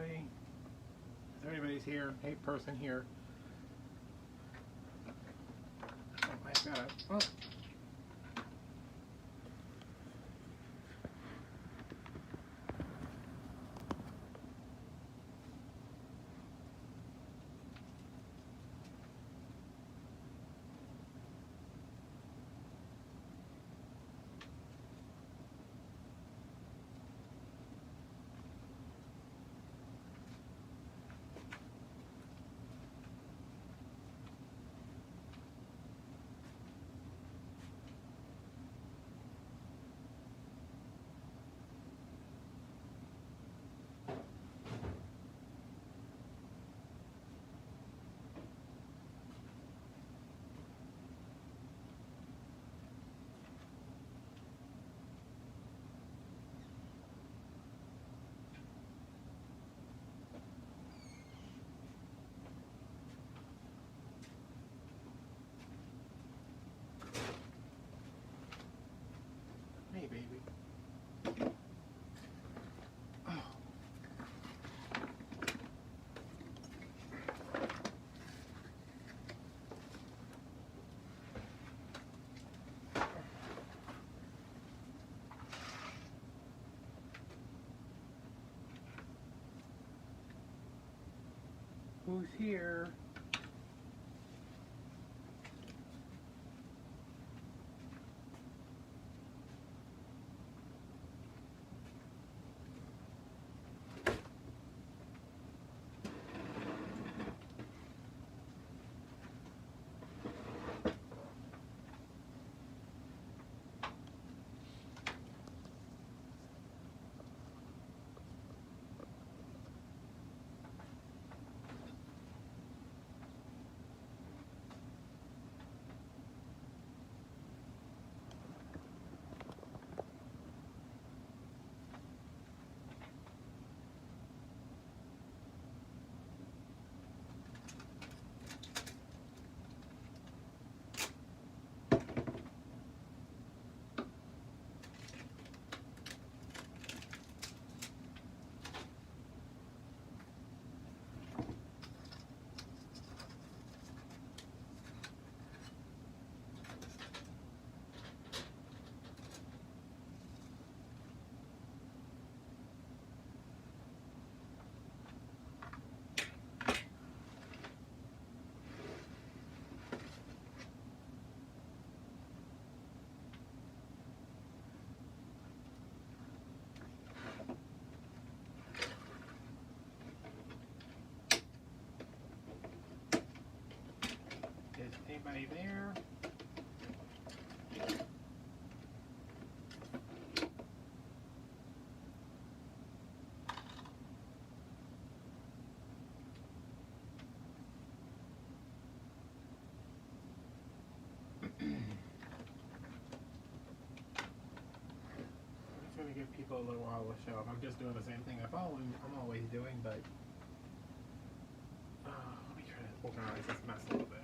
everybody. Everybody's here. Hey, person here. Oh, I've got it. Oh. Hey, baby. Oh. Who's here? Is anybody there? I'm trying to give people a little while to show up. I'm just doing the same thing I'm always doing, but let me try to organize this mess a little bit.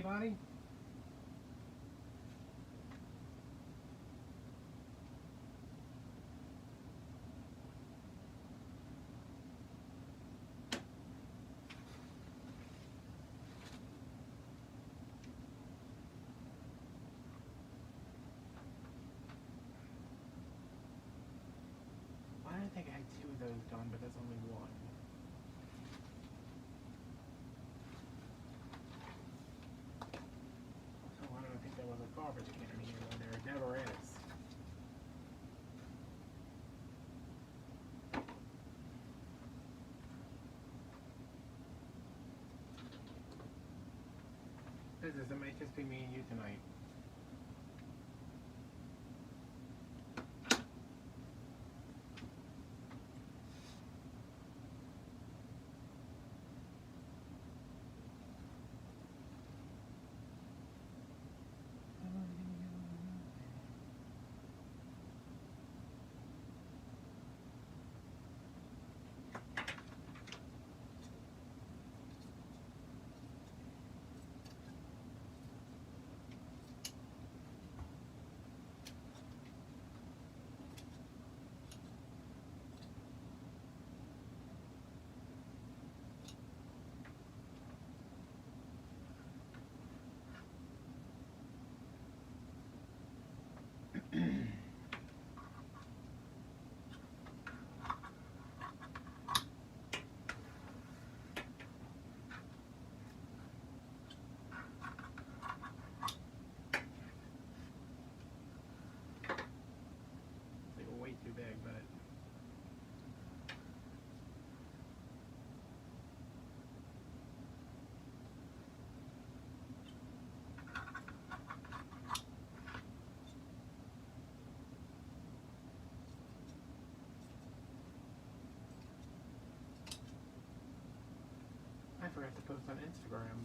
Anybody? Why did I think I had two of those done, but that's only one? So why did I think there was a garbage can here when there never is? It might just be me and you tonight. Way too big, but I forgot to post on Instagram.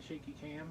shaky cam.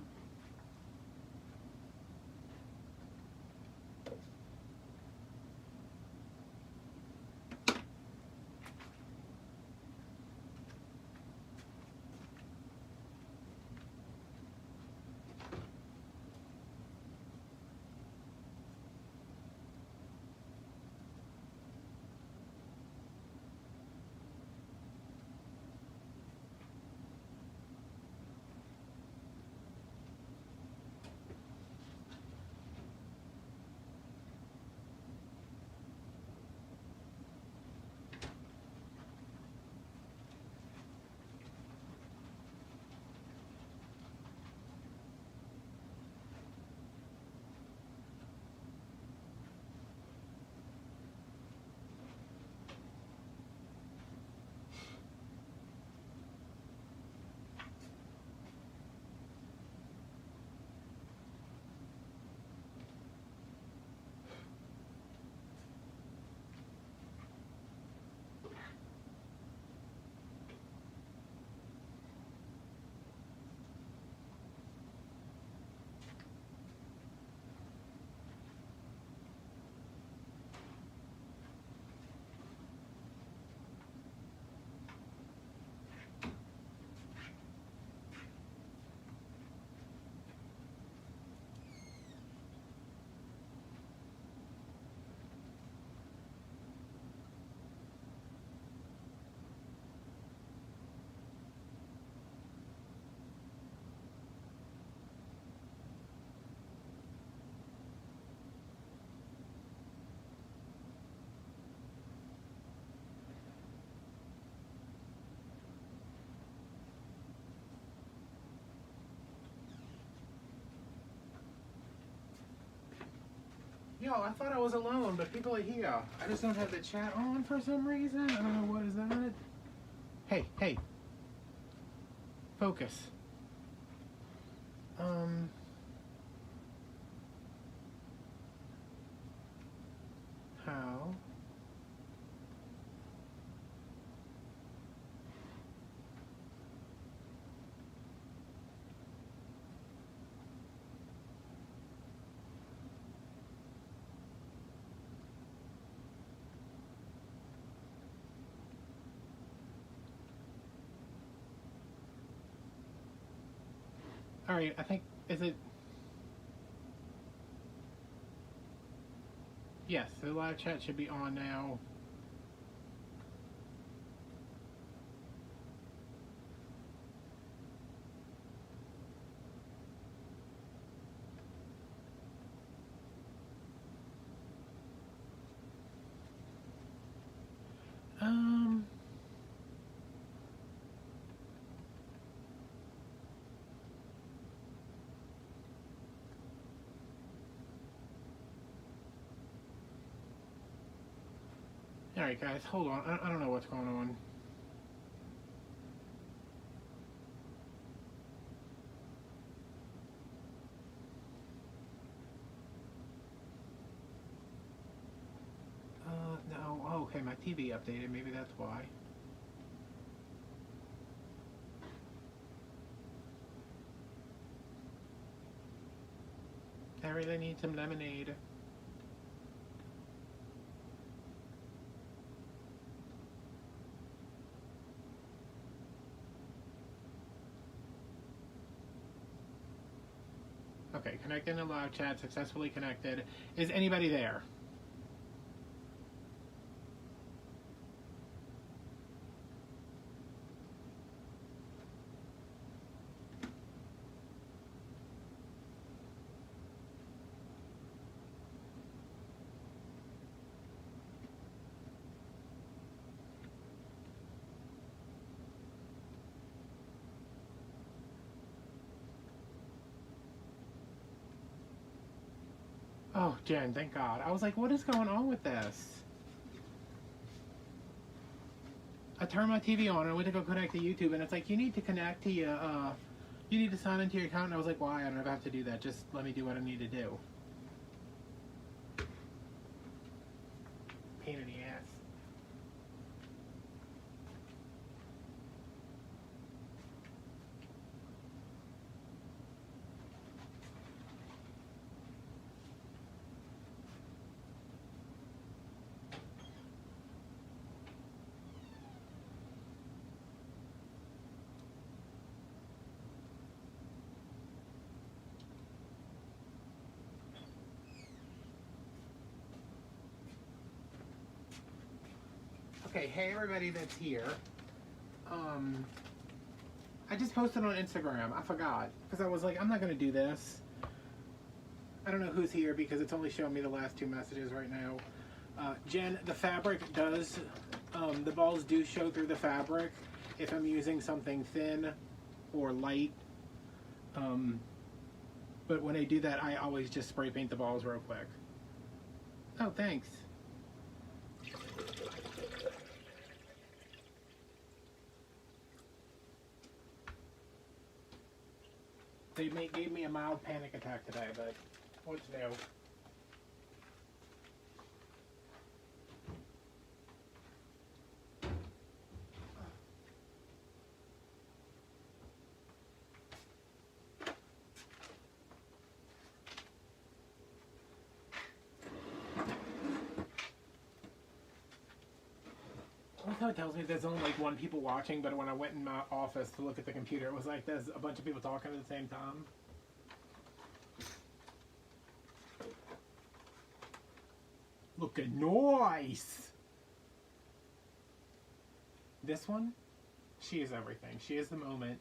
Yo, I thought I was alone, but people are here. I just don't have the chat on for some reason. I don't know what is that. Hey, hey. Focus. How? Alright, I think, is it? Yes, the live chat should be on now. Alright guys, hold on. I don't know what's going on. No. Oh, okay, my TV updated. Maybe that's why. I really need some lemonade. Okay, connecting to live chat, successfully connected. Is anybody there? Oh, Jen, thank God. I was like, what is going on with this? I turned my TV on and I went to go connect to YouTube and it's like, you need to connect to your, you need to sign into your account. And I was like, why? I don't have to do that. Just let me do what I need to do. Pain in the ass. Okay, hey everybody that's here. I just posted on Instagram. I forgot because I was like, I'm not gonna do this. I don't know who's here because it's only showing me the last 2 messages right now. Jen, the fabric does, the balls do show through the fabric if I'm using something thin or light. But when I do that, I always just spray paint the balls real quick. Oh, thanks. They gave me a mild panic attack today, but what's new? That's how it tells me there's only like 1 people watching, but when I went in my office to look at the computer, it was like there's a bunch of people talking at the same time. Looking nice! This one, she is everything. She is the moment.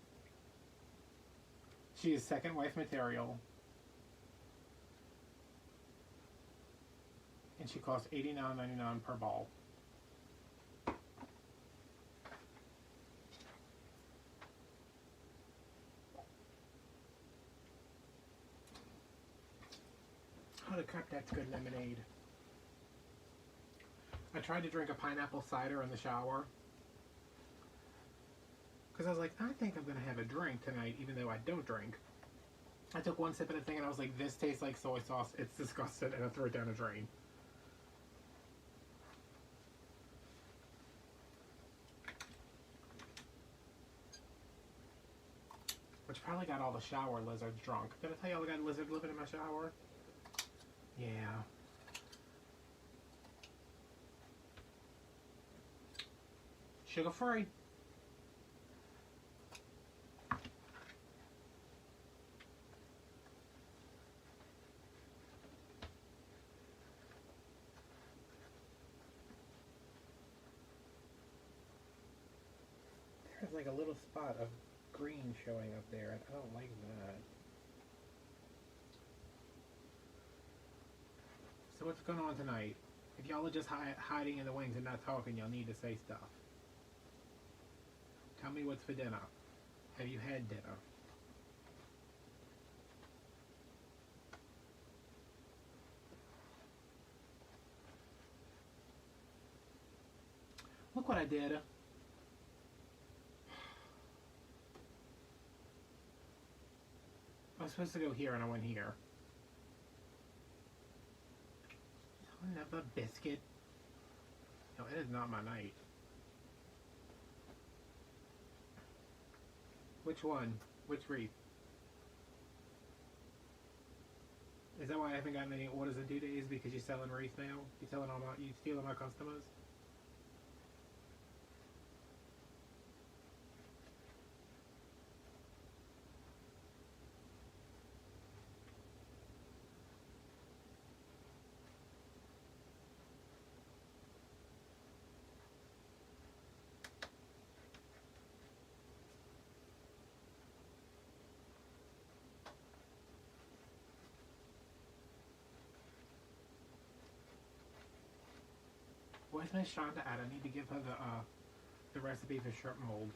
She is second wife material. And she costs $89.99 per ball. Holy crap, that's good lemonade. I tried to drink a pineapple cider in the shower. Because I was like, I think I'm going to have a drink tonight, even though I don't drink. I took 1 sip of the thing and I was like, this tastes like soy sauce. It's disgusting. And I threw it down the drain. Which probably got all the shower lizards drunk. Did I tell y'all I got a lizard living in my shower? Yeah. Sugar free. There's like a little spot of green showing up there, and I don't like that. So what's going on tonight? If y'all are just hiding in the wings and not talking, y'all need to say stuff. Tell me what's for dinner. Have you had dinner? Look what I did. I was supposed to go here and I went here. Another biscuit. No, it is not my night. Which one? Which wreath? Is that why I haven't gotten any orders in 2 days? Because you're selling wreaths now? You stealing my customers? Where's Miss Shonda at? I need to give her the recipe for shrimp mold.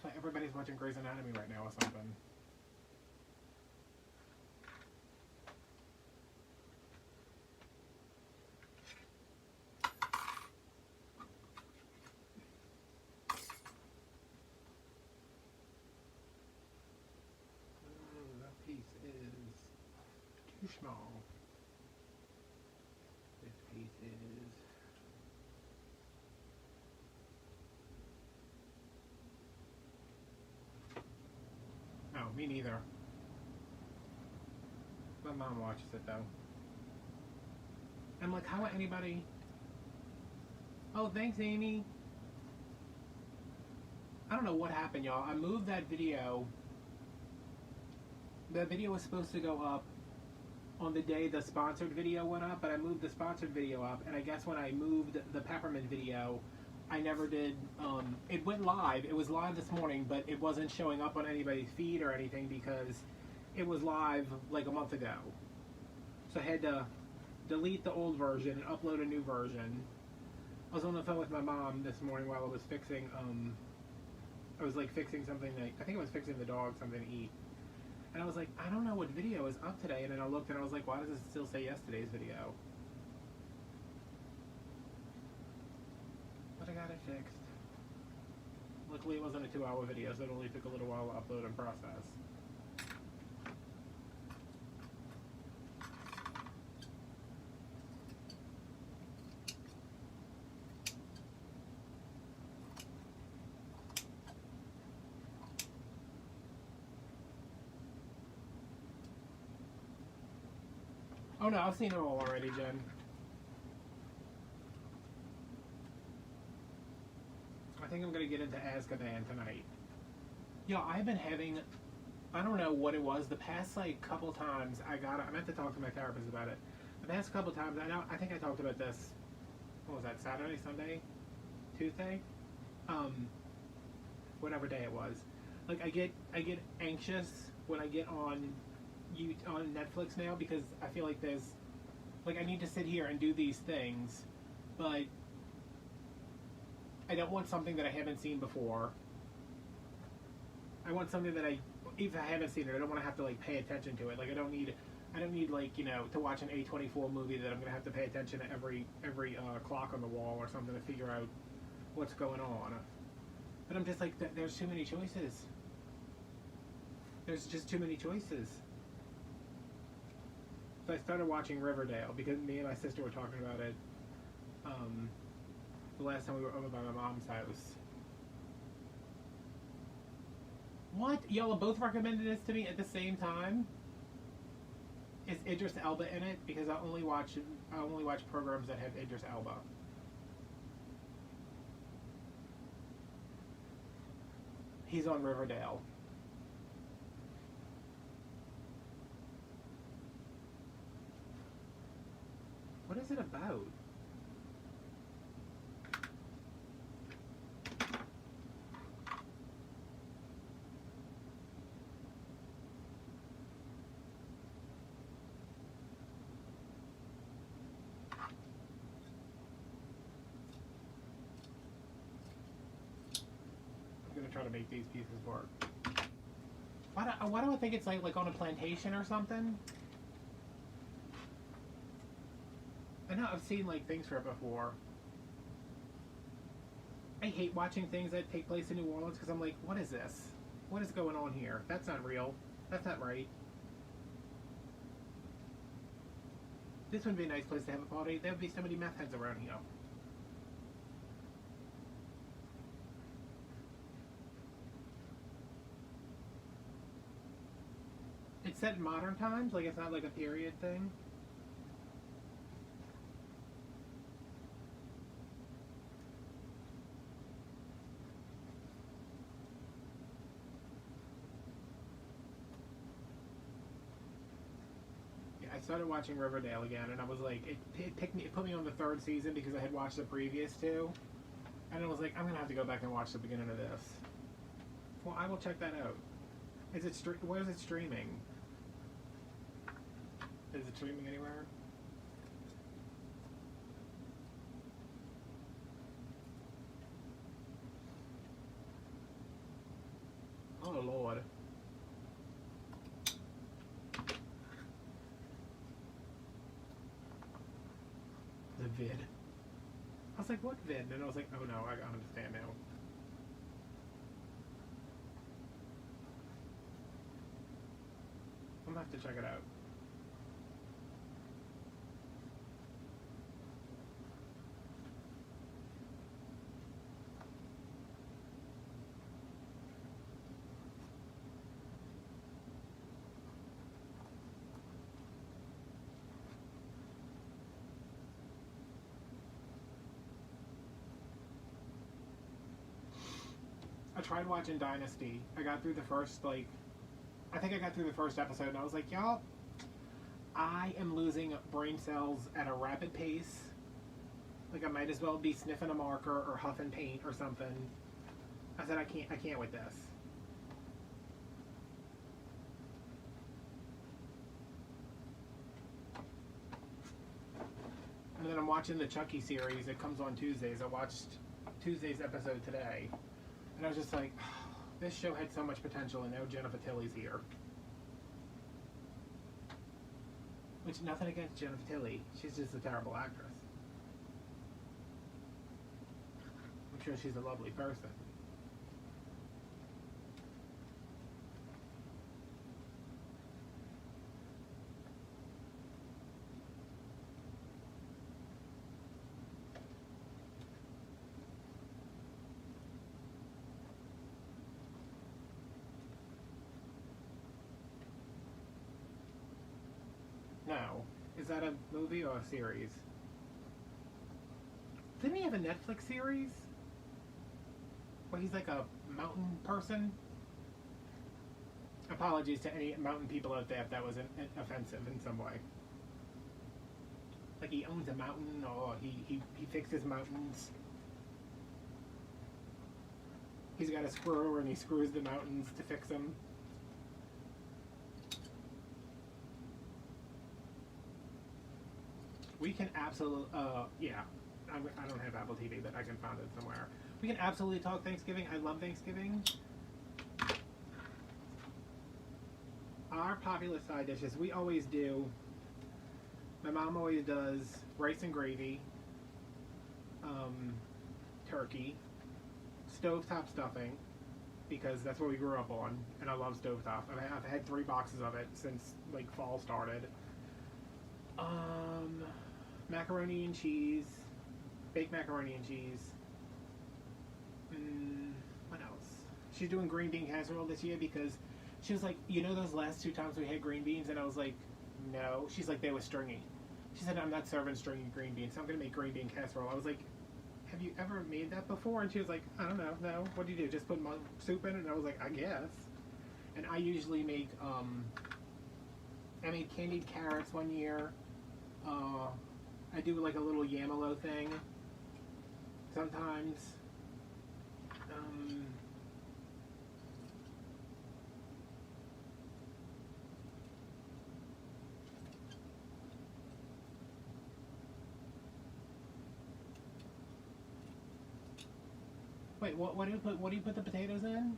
That's why everybody's watching Grey's Anatomy right now or something. That piece is too small. This piece is Me neither. My mom watches it though. I'm like, how would anybody... Oh, thanks, Amy. I don't know what happened, y'all. I moved that video. The video was supposed to go up on the day the sponsored video went up, but I moved the sponsored video up, and I guess when I moved the peppermint video, I never did, it went live. It was live this morning, but it wasn't showing up on anybody's feed or anything because it was live like a month ago. So I had to delete the old version and upload a new version. I was on the phone with my mom this morning while I was fixing, I was like fixing something that, I think I was fixing the dog something to eat. And I was like, I don't know what video is up today. And then I looked and I was like, why does it still say yesterday's video? But I got it fixed. Luckily it wasn't a 2-hour video, so it only took a little while to upload and process. Oh no, I've seen it all already, Jen. I think I'm gonna get into Azkaban tonight. Yeah, I've been having, I don't know what it was, the past like couple times I meant to talk to my therapist about it. The past couple times, I think I talked about this, what was that, Saturday, Sunday, Tuesday? Whatever day it was. Like I get anxious when I get on Netflix now because I feel like there's, like I need to sit here and do these things, but I don't want something that I haven't seen before. I want something that if I haven't seen it, I don't want to have to like pay attention to it. Like I don't need like, you know, to watch an A24 movie that I'm gonna have to pay attention to every clock on the wall or something to figure out what's going on. But I'm just like, there's too many choices. There's just too many choices. So I started watching Riverdale because me and my sister were talking about it the last time we were over by my mom's house. What? Y'all both recommended this to me at the same time? Is Idris Elba in it? Because I only watch programs that have Idris Elba. He's on Riverdale. What is it about? I'm gonna try to make these pieces work. Why do I think it's like on a plantation or something? I know I've seen like things for it before. I hate watching things that take place in New Orleans because I'm like, what is this? What is going on here? That's not real. That's not right. This would be a nice place to have a party. There would be so many meth heads around here. It's set in modern times? Like it's not like a period thing? I started watching Riverdale again, and I was like, it put me on the 3rd season because I had watched the previous 2, and I was like, I'm gonna have to go back and watch the beginning of this. Well, I will check that out. Is it where is it streaming? Is it streaming anywhere? Oh Lord. The vid. I was like, what vid? And I was like, oh no, I understand now. I'm gonna have to check it out. tried watching Dynasty. I got through the first, like, I think I got through the first episode, and I was like, y'all, I am losing brain cells at a rapid pace. Like, I might as well be sniffing a marker or huffing paint or something. I said, I can't with this. And then I'm watching the Chucky series. It comes on Tuesdays. I watched Tuesday's episode today. And I was just like, oh, this show had so much potential, and now Jennifer Tilly's here. Which, nothing against Jennifer Tilly. She's just a terrible actress. I'm sure she's a lovely person. No. Is that a movie or a series? Didn't he have a Netflix series? Where he's like a mountain person? Apologies to any mountain people out there if that was offensive in some way. Like he owns a mountain, or he fixes mountains. He's got a screw and he screws the mountains to fix them. We can absolutely, yeah, I don't have Apple TV, but I can find it somewhere. We can absolutely talk Thanksgiving. I love Thanksgiving. Our popular side dishes, we always do, my mom always does rice and gravy, turkey, stovetop stuffing, because that's what we grew up on, and I love stovetop. I've had 3 boxes of it since, like, fall started. Macaroni and cheese, baked macaroni and cheese. What else? She's doing green bean casserole this year because she was like, you know those last 2 times we had green beans? And I was like, no. She's like, they were stringy. She said, I'm not serving stringy green beans, so I'm going to make green bean casserole. I was like, have you ever made that before? And she was like, I don't know, no. What do you do? Just put soup in it? And I was like, I guess. And I usually make, I made candied carrots one year. I do like a little yamalo thing sometimes. Wait, what do you put? What do you put the potatoes in?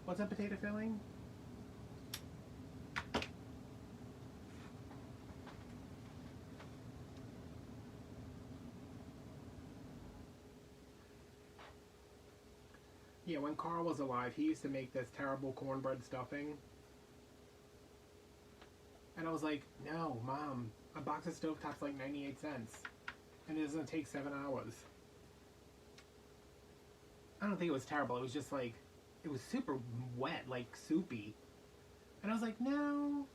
What's that potato filling? Yeah, when Carl was alive, he used to make this terrible cornbread stuffing. And I was like, no, Mom, a box of stovetop's like 98 cents. And it doesn't take 7 hours. I don't think it was terrible. It was just like, it was super wet, like soupy. And I was like, no.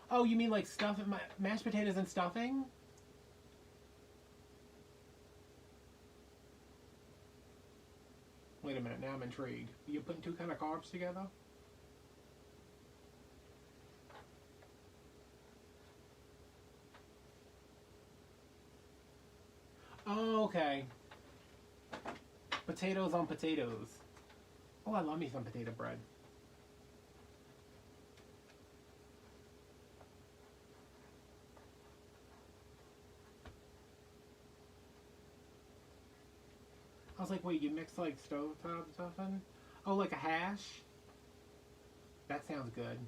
Oh, you mean like mashed potatoes and stuffing? Wait a minute, now I'm intrigued. You're putting 2 kind of carbs together? Oh, okay. Potatoes on potatoes. Oh, I love me some potato bread. I was like, wait, you mix like stovetop stuffing? Oh, like a hash? That sounds good.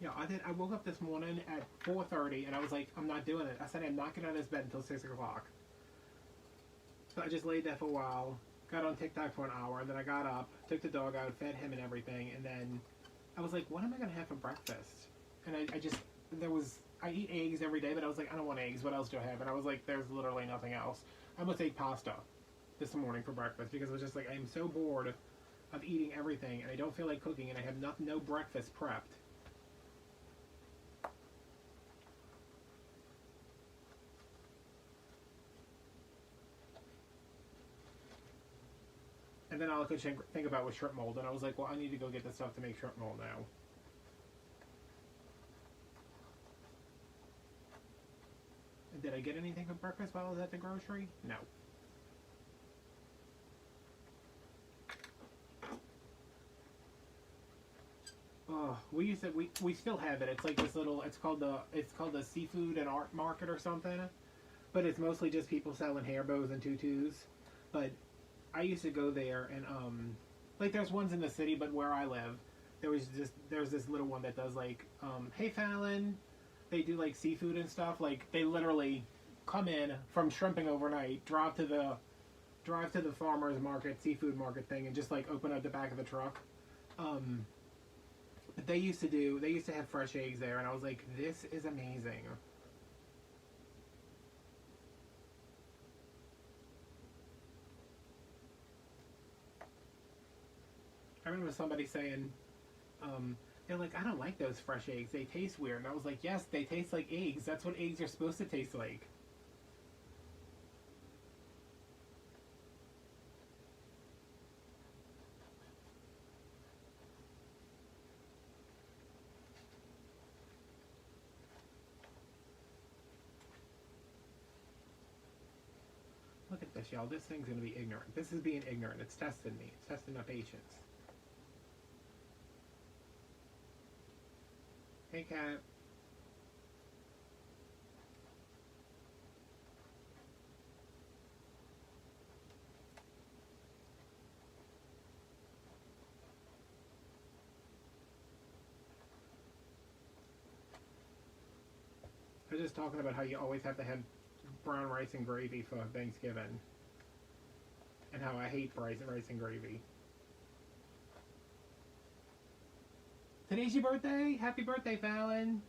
Yeah, I woke up this morning at 4:30 and I was like, I'm not doing it. I said I'm not getting out of this bed until 6 o'clock. So I just laid there for a while, got on TikTok for an hour, and then I got up, took the dog out, fed him and everything, and then I was like, what am I going to have for breakfast? And I eat eggs every day, but I was like, I don't want eggs. What else do I have? And I was like, there's literally nothing else. I must eat pasta. this morning for breakfast because I was just like, I'm so bored of eating everything and I don't feel like cooking and I have no breakfast prepped. And then all I could think about was shrimp mold, and I was like, well, I need to go get the stuff to make shrimp mold now. And did I get anything for breakfast while I was at the grocery? No. Oh, we still have it. It's like this little. It's called the Seafood and Art Market or something, but it's mostly just people selling hair bows and tutus. But I used to go there and like there's ones in the city, but where I live, there's this little one that does like hey Fallon, they do like seafood and stuff. Like they literally come in from shrimping overnight, drive to the farmers market, seafood market thing, and just like open up the back of the truck. They used to have fresh eggs there, and I was like, this is amazing. I remember somebody saying, they're like, I don't like those fresh eggs. They taste weird. And I was like, yes, they taste like eggs. That's what eggs are supposed to taste like. Look at this, y'all. This thing's going to be ignorant. This is being ignorant. It's testing me. It's testing my patience. Hey, cat. I was just talking about how you always have to have brown rice and gravy for Thanksgiving. And how I hate rice and gravy. Today's your birthday? Happy birthday, Fallon.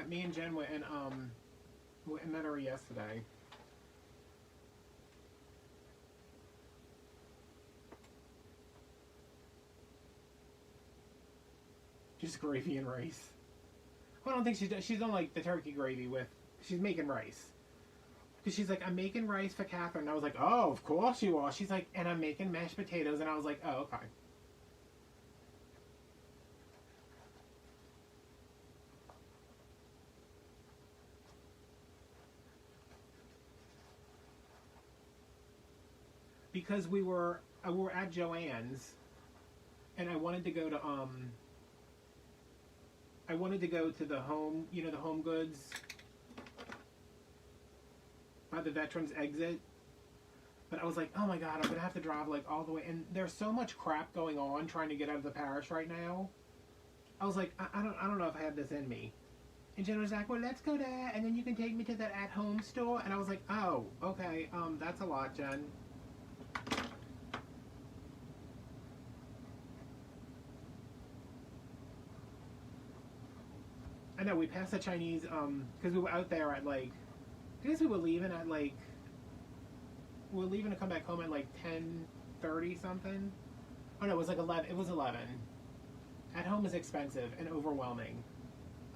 Me and Jen went and met her yesterday. Just gravy and rice. Well, I don't think she does. She's done like the turkey gravy with. She's making rice. Because she's like, I'm making rice for Catherine. And I was like, oh, of course you are. She's like, and I'm making mashed potatoes. And I was like, oh, okay. Because we were at Joann's, and I wanted to go to the home, the Home Goods by the Veterans exit. But I was like, oh my god, I'm gonna have to drive like all the way, and there's so much crap going on trying to get out of the parish right now. I was like, I don't know if I have this in me. And Jen was like, well, let's go there, and then you can take me to that at-home store. And I was like, oh, okay, that's a lot, Jen. I know, we passed the Chinese, because we were out there at like, I guess we were leaving at like, we were leaving to come back home at like 10:30 something. Oh no, it was like 11, it was 11. At home is expensive and overwhelming.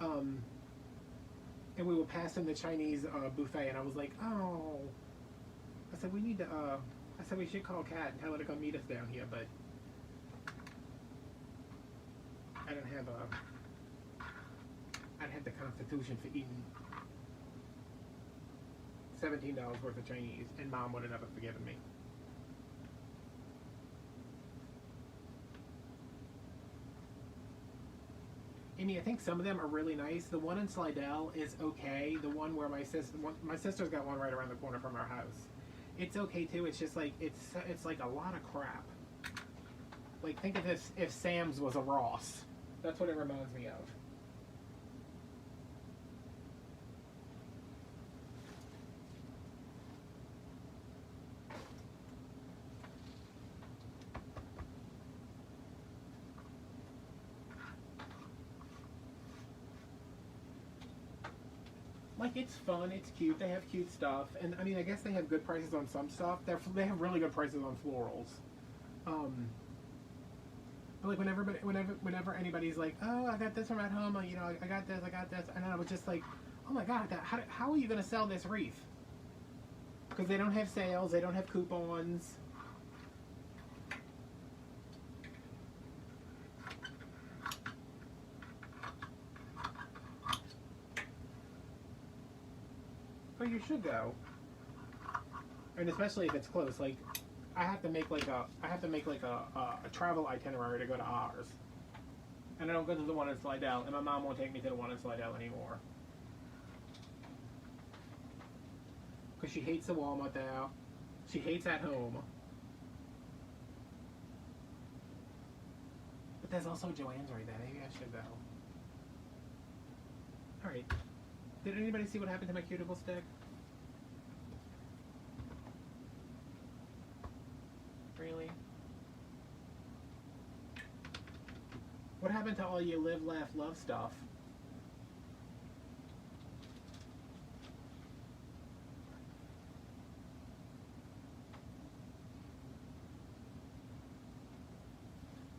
And we were passing the Chinese buffet, and I was like, oh. I said, I said we should call Kat and tell her to come meet us down here, but I didn't have the constitution for eating $17 worth of Chinese, and Mom would have never forgiven me. Amy, I think some of them are really nice. The one in Slidell is okay. The one where my sister's got one right around the corner from our house. It's okay too. It's just like it's like a lot of crap. Like think of this if Sam's was a Ross. That's what it reminds me of. Like, it's fun, it's cute, they have cute stuff, and I mean, I guess they have good prices on some stuff. They have really good prices on florals. But like whenever anybody's like, oh, I got this from at home, you know, I got this, and I was just like, oh my god, how are you gonna sell this wreath? Because they don't have sales, they don't have coupons. But you should go, and especially if it's close. Like, I have to make like a travel itinerary to go to ours, and I don't go to the one in Slidell, and my mom won't take me to the one in Slidell anymore because she hates the Walmart there. She hates at home. But there's also Joann's right there. Maybe I should go. All right. Did anybody see what happened to my cuticle stick? Really? What happened to all you live, laugh, love stuff?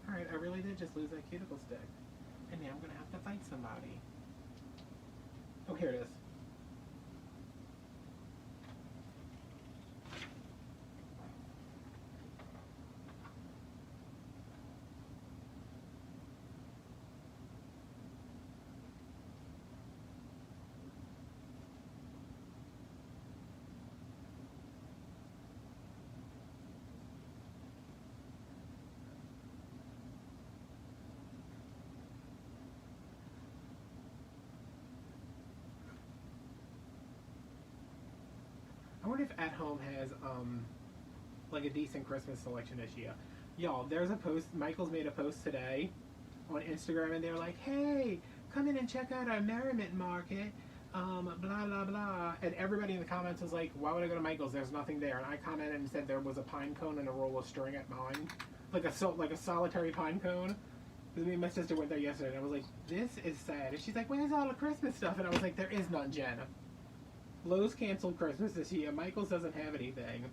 Alright, I really did just lose that cuticle stick. And now I'm gonna have to fight somebody. Oh, here it is. I wonder if At Home has like a decent Christmas selection this year. Y'all, there's a post. Michael's made a post today on Instagram, and they're like, "Hey, come in and check out our Merriment Market." Blah blah blah. And everybody in the comments was like, "Why would I go to Michael's? There's nothing there." And I commented and said there was a pine cone and a roll of string at mine, like a solitary pine cone. Because me and my sister went there yesterday, and I was like, "This is sad." And she's like, "Where's all the Christmas stuff?" And I was like, "There is none, Jen. Lowe's canceled Christmas this year. Michael's doesn't have anything."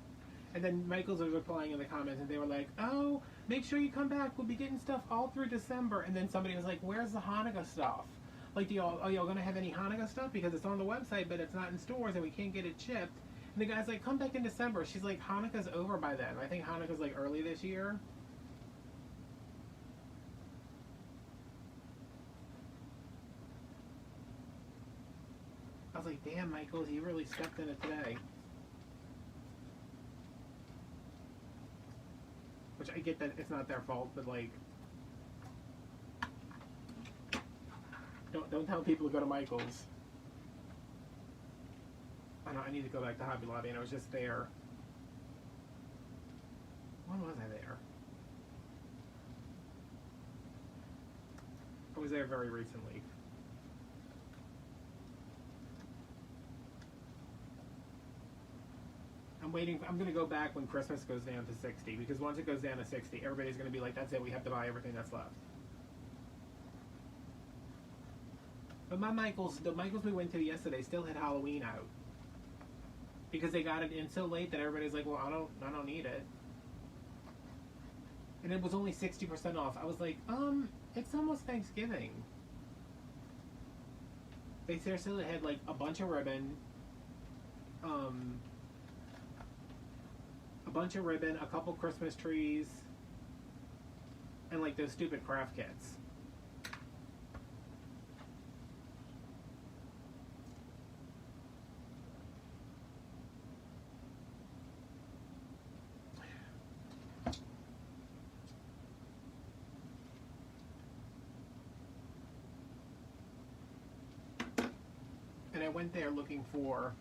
And then Michael's was replying in the comments, and they were like, "Oh, make sure you come back. We'll be getting stuff all through December." And then somebody was like, "Where's the Hanukkah stuff? Like, are y'all gonna have any Hanukkah stuff? Because it's on the website, but it's not in stores, and we can't get it shipped." And the guy's like, "Come back in December." She's like, "Hanukkah's over by then. I think Hanukkah's like early this year." I was like, "Damn, Michael, you really stepped in it today." Which I get that it's not their fault, but like, don't tell people to go to Michael's. I know I need to go back to Hobby Lobby, and I was just there. When was I there? I was there very recently. I'm going to go back when Christmas goes down to 60, because once it goes down to 60, everybody's going to be like, "That's it, we have to buy everything that's left." But the Michaels we went to yesterday still had Halloween out. Because they got it in so late that everybody's like, "Well, I don't need it." And it was only 60% off. I was like, it's almost Thanksgiving. They seriously had like a bunch of ribbon, a couple Christmas trees, and like those stupid craft kits. And I went there looking for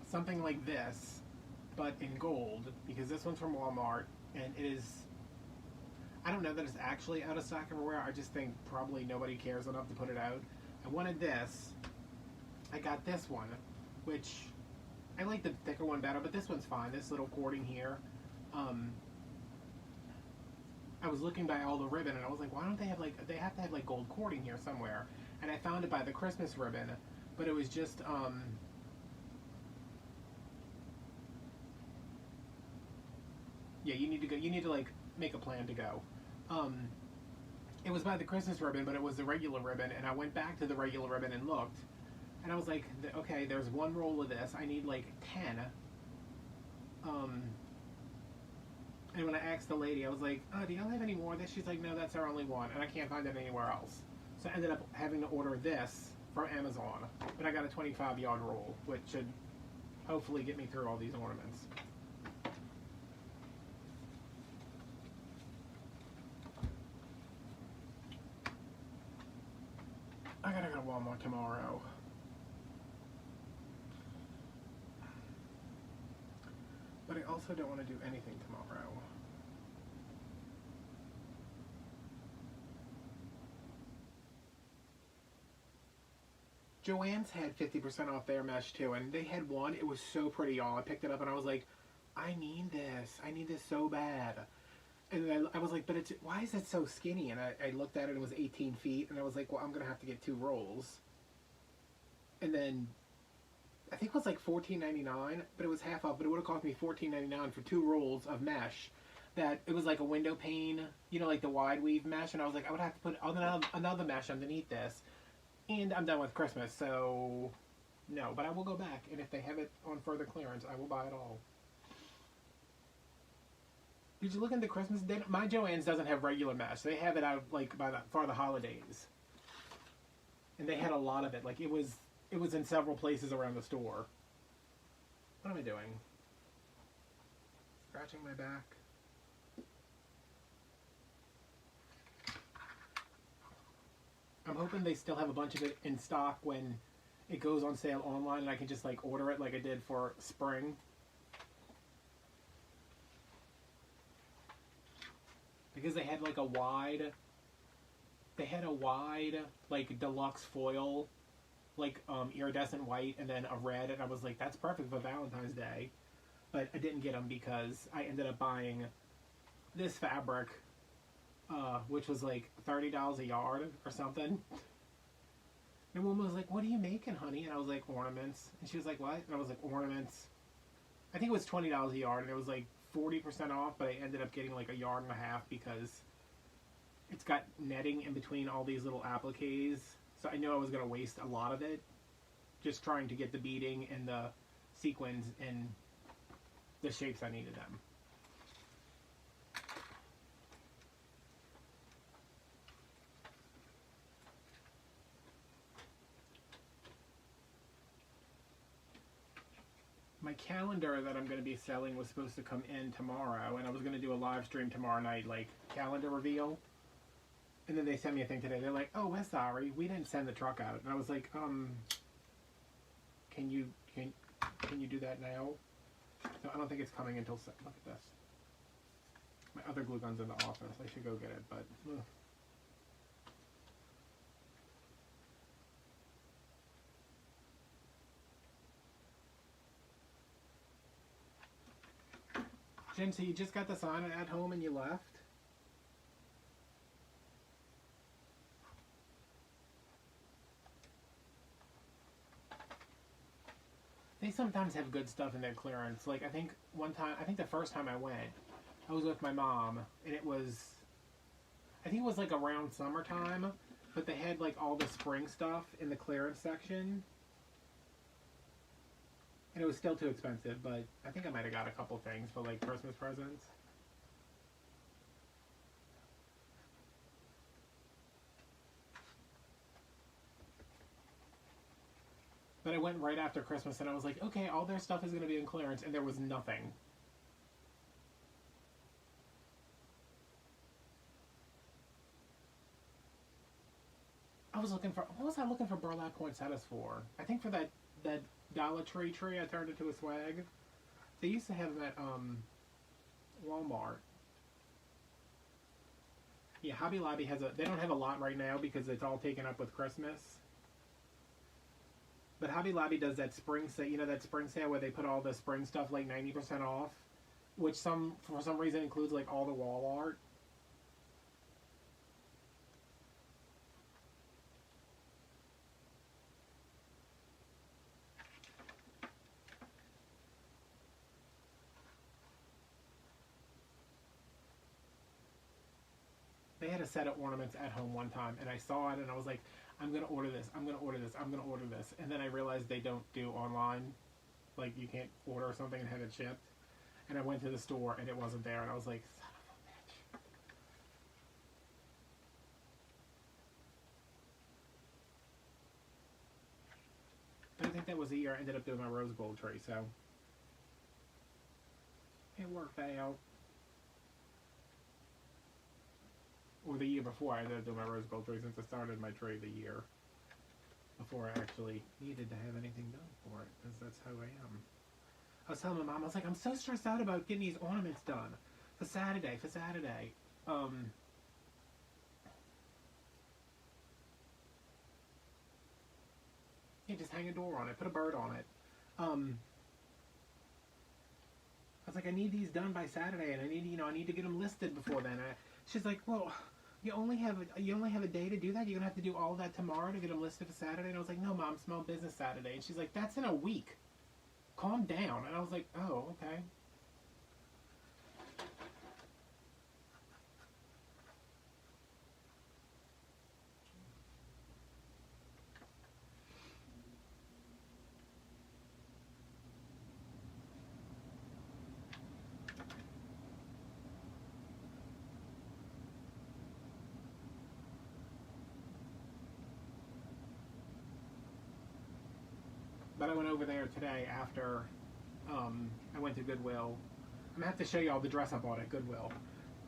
something like this, but in gold, because this one's from Walmart, and it is, I don't know that it's actually out of stock everywhere. I just think probably nobody cares enough to put it out. I wanted this. I got this one, which I like the thicker one better, but this one's fine. This little cording here. I was looking by all the ribbon, and I was like, why don't they have like, they have to have like gold cording here somewhere. And I found it by the Christmas ribbon, but it was just yeah, you need to go. You need to like make a plan to go. It was by the Christmas ribbon, but it was the regular ribbon, and I went back to the regular ribbon and looked, and I was like, okay, there's one roll of this. I need like 10. And when I asked the lady, I was like, oh, do y'all have any more of this? She's like, no, that's our only one, and I can't find it anywhere else. So I ended up having to order this from Amazon, but I got a 25-yard roll, which should hopefully get me through all these ornaments. I gotta go to Walmart tomorrow. But I also don't want to do anything tomorrow. Joann's had 50% off their mesh too, and they had one. It was so pretty, y'all. I picked it up and I was like, I need this. I need this so bad. And then I was like, but it's, why is it so skinny? And I looked at it and it was 18 feet, and I was like, well, I'm going to have to get 2 rolls. And then I think it was like $14.99, but it was half off, but it would have cost me $14.99 for 2 rolls of mesh. That it was like a window pane, you know, like the wide weave mesh, and I was like, I would have to put another mesh underneath this. And I'm done with Christmas, so no. But I will go back, and if they have it on further clearance, I will buy it all. Did you look into Christmas? My Joann's doesn't have regular mesh. They have it out like for the holidays, and they had a lot of it. Like it was in several places around the store. What am I doing? Scratching my back. I'm hoping they still have a bunch of it in stock when it goes on sale online, and I can just like order it like I did for spring. Because they had like a wide like deluxe foil, like iridescent white, and then a red, and I was like, that's perfect for Valentine's Day. But I didn't get them because I ended up buying this fabric, which was like $30 a yard or something. And woman was like, what are you making, honey? And I was like, ornaments. And she was like, what? And I was like, ornaments. I think it was $20 a yard, and it was like 40% off, but I ended up getting like a yard and a half because it's got netting in between all these little appliques. So I knew I was going to waste a lot of it just trying to get the beading and the sequins in the shapes I needed them. My calendar that I'm going to be selling was supposed to come in tomorrow, and I was going to do a live stream tomorrow night, like calendar reveal. And then they sent me a thing today. They're like, "Oh, we're sorry, we didn't send the truck out." And I was like, can you do that now?" So I don't think it's coming until. Look at this. My other glue gun's in the office. I should go get it, but. Ugh. Jen, so you just got the sign at home and you left? They sometimes have good stuff in their clearance. Like, I think the first time I went, I was with my mom, and it was, I think it was like around summertime, but they had like all the spring stuff in the clearance section. And it was still too expensive, but I think I might have got a couple things for like Christmas presents. But I went right after Christmas and I was like, okay, all their stuff is going to be in clearance, and there was nothing. I was looking for, what was I looking for burlap poinsettias for? I think for that Dollar Tree I turned into a swag. They used to have them at Walmart. Yeah, Hobby Lobby has they don't have a lot right now because it's all taken up with Christmas. But Hobby Lobby does that spring sale, you know, that spring sale where they put all the spring stuff like 90% off, which for some reason includes like all the wall art. They had a set of ornaments at home one time, and I saw it, and I was like, I'm gonna order this. I'm gonna order this. I'm gonna order this. And then I realized they don't do online. Like, you can't order something and have it shipped. And I went to the store, and it wasn't there, and I was like, son of a bitch. But I think that was the year I ended up doing my rose gold tree, so it worked out. Or the year before, I ended up doing my rose gold tree, since I started my tree the year before I actually needed to have anything done for it, because that's how I am. I was telling my mom, I was like, I'm so stressed out about getting these ornaments done for Saturday. Yeah, just hang a door on it, put a bird on it. I was like, I need these done by Saturday, and I need to get them listed before then. She's like, well, you only have a day to do that. You're gonna have to do all that tomorrow to get them listed for Saturday. And I was like, no, Mom, small business Saturday. And she's like, that's in a week. Calm down. And I was like, oh, okay. But I went over there today after I went to Goodwill. I'm gonna have to show you all the dress I bought at Goodwill.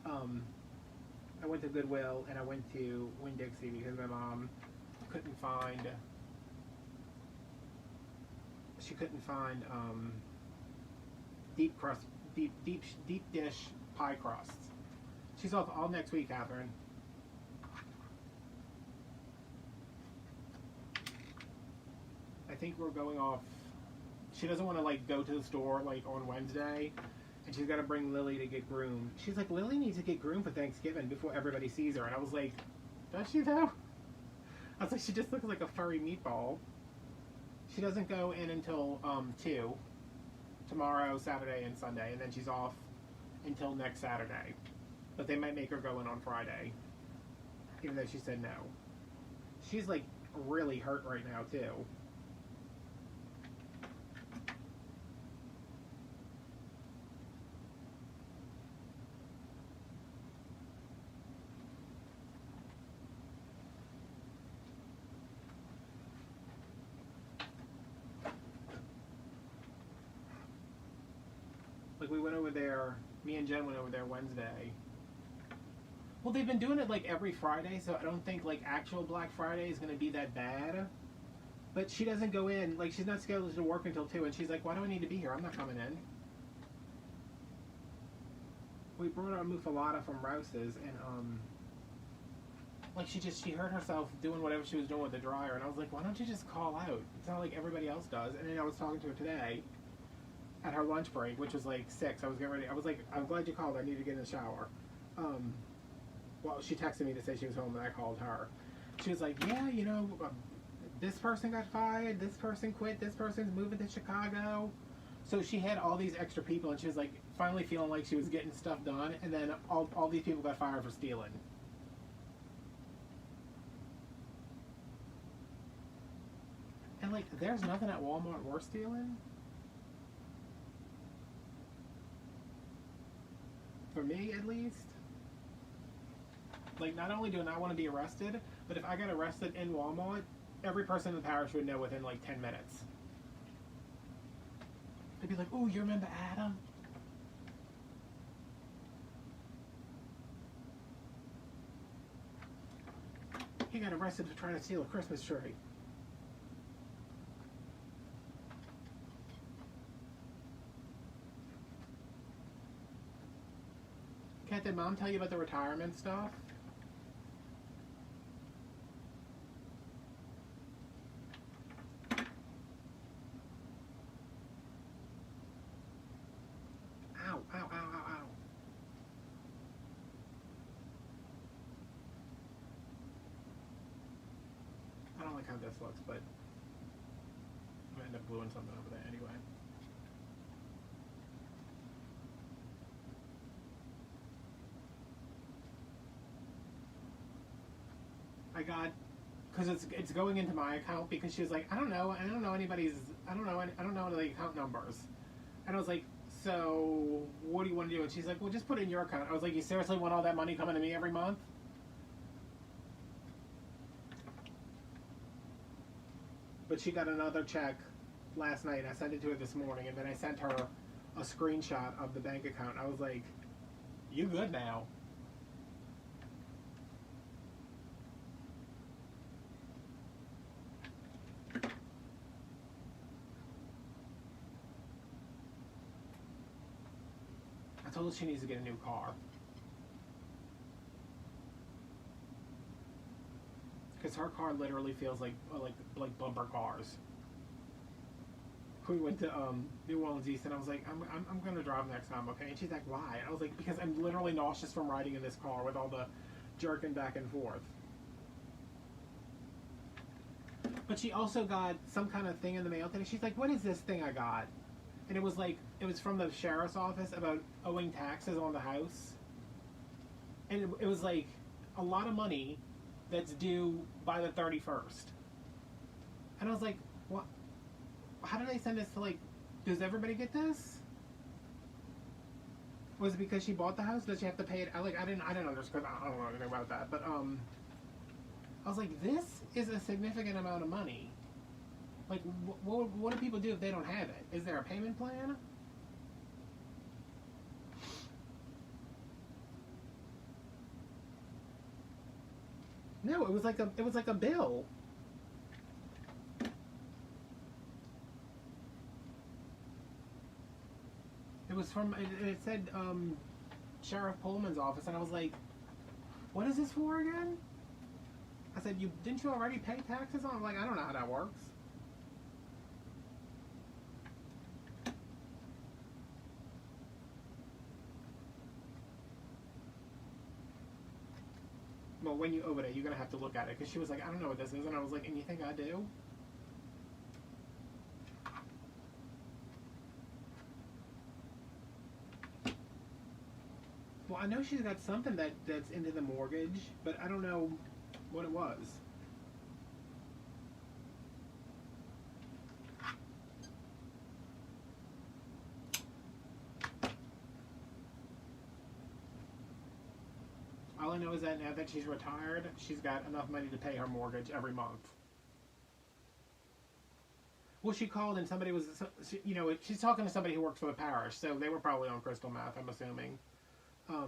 I went to Goodwill and I went to Winn-Dixie because my mom couldn't find. She couldn't find deep dish pie crusts. She's off all next week, Catherine. I think we're going off. She doesn't want to like go to the store like on Wednesday, and she's got to bring Lily to get groomed. She's like, Lily needs to get groomed for Thanksgiving before everybody sees her. And I was like, does she though? I was like, she just looks like a furry meatball. She doesn't go in until 2 tomorrow, Saturday, and Sunday, and then she's off until next Saturday. But they might make her go in on Friday, even though she said no. She's like really hurt right now too. Like, we went over there, me and Jen went over there Wednesday. Well, they've been doing it like every Friday, so I don't think like actual Black Friday is going to be that bad. But she doesn't go in, like she's not scheduled to work until 2, and she's like, why do I need to be here? I'm not coming in. We brought our muffalata from Rouse's, and like she hurt herself doing whatever she was doing with the dryer, and I was like, why don't you just call out? It's not like everybody else does. And then I was talking to her today at her lunch break, which was like 6. I was getting ready. I was like, I'm glad you called. I need to get in the shower. Well, she texted me to say she was home, and I called her. She was like, yeah, this person got fired, this person quit, this person's moving to Chicago. So she had all these extra people, and she was like finally feeling like she was getting stuff done, and then all these people got fired for stealing. And like, there's nothing at Walmart worth stealing. For me, at least. Like, not only do I not want to be arrested, but if I got arrested in Walmart, every person in the parish would know within like 10 minutes. They'd be like, "Oh, you remember Adam?" He got arrested for trying to steal a Christmas tree. Kat, did Mom tell you about the retirement stuff? Ow, ow, ow, ow, ow. I don't like how this looks, but I'm gonna end up gluing something over there anyway. got, because it's going into my account, because she was like, I don't know anybody's, I don't know the account numbers. And I was like, so what do you want to do? And she's like, well, just put it in your account. I was like, you seriously want all that money coming to me every month? But she got another check last night. I sent it to her this morning, and then I sent her a screenshot of the bank account. I was like, you good now? I told her she needs to get a new car. Because her car literally feels like bumper cars. We went to New Orleans East, and I was like, I'm gonna drive next time, okay? And she's like, why? And I was like, because I'm literally nauseous from riding in this car with all the jerking back and forth. But she also got some kind of thing in the mail today. She's like, what is this thing I got? And it was from the sheriff's office about owing taxes on the house. And it was like a lot of money that's due by the 31st. And I was like, what? How did I send this to, like, does everybody get this? Was it because she bought the house? Does she have to pay it? I didn't understand. I don't know anything about that. But I was like, this is a significant amount of money. Like, what do people do if they don't have it? Is there a payment plan? No, it was like a bill. It was from, it said Sheriff Pullman's office, and I was like, what is this for again? I said, didn't you already pay taxes on? I'm like, I don't know how that works. Well, when you open it, you're going to have to look at it. Because she was like, I don't know what this is. And I was like, and you think I do? Well, I know she's got something that's into the mortgage, but I don't know what it was. All I know is that now that she's retired, she's got enough money to pay her mortgage every month. Well, she called and somebody was, she's talking to somebody who works for the parish, so they were probably on crystal meth, I'm assuming. Oh.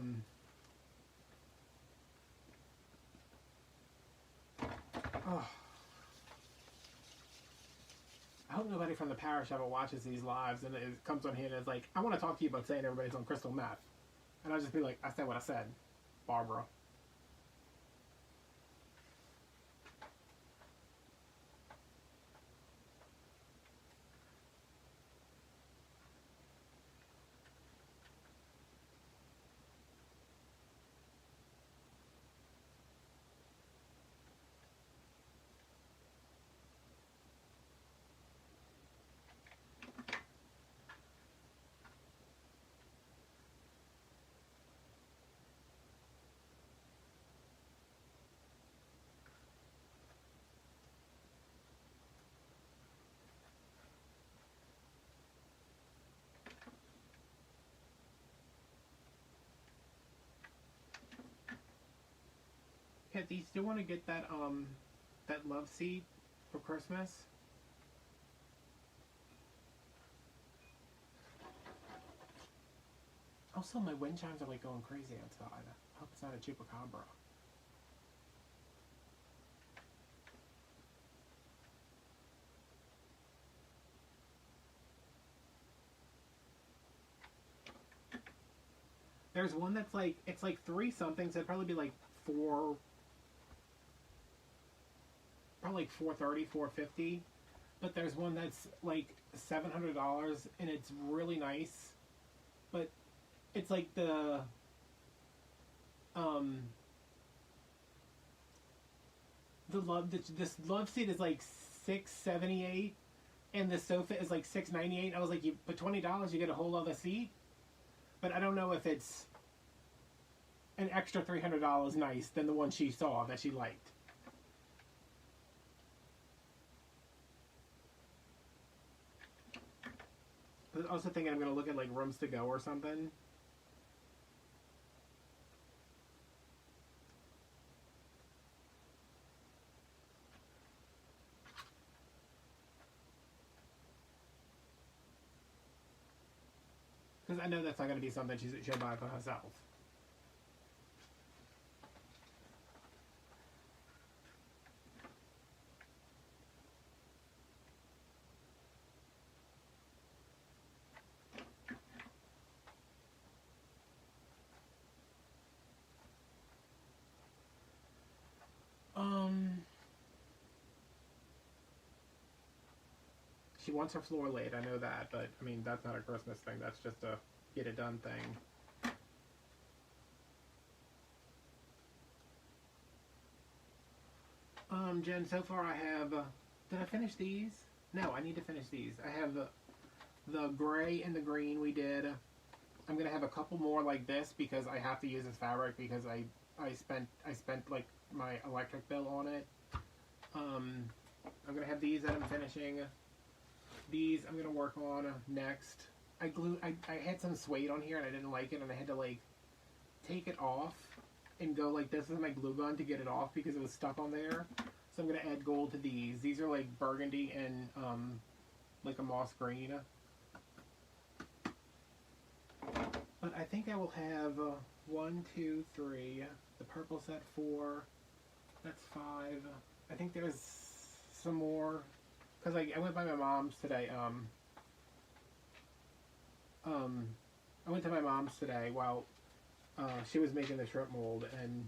I hope nobody from the parish ever watches these lives and it comes on here and is like, I want to talk to you about saying everybody's on crystal meth. And I'll just be like, I said what I said, Barbara. Kat, do you still want to get that love seat for Christmas? Also, my wind chimes are like going crazy outside. I hope it's not a chupacabra. There's one that's like, it's like 3 something, so it'd probably be like probably like 430, 450. But there's one that's like $700 and it's really nice. But it's like this love seat is like $678 and the sofa is like $698. I was like, you put $20, you get a whole other seat. But I don't know if it's an extra $300 nice than the one she saw that she liked. I was also thinking I'm going to look at like rooms to go or something. Because I know that's not going to be something she'll buy for herself. She wants her floor laid, I know that, but I mean, that's not a Christmas thing, that's just a get it done thing. Jen, so far I have, did I finish these? No, I need to finish these. I have the gray and the green we did. I'm gonna have a couple more like this because I have to use this fabric because I spent like my electric bill on it. I'm gonna have these that I'm finishing. These I'm gonna work on next. I had some suede on here and I didn't like it and I had to like take it off and go like this with my glue gun to get it off because it was stuck on there. So I'm gonna add gold to these. These are like burgundy and like a moss green. But I think I will have 1, 2, 3. The purple set 4. That's 5. I think there's some more. Because I went by my mom's today. I went to my mom's today while she was making the shrimp mold. And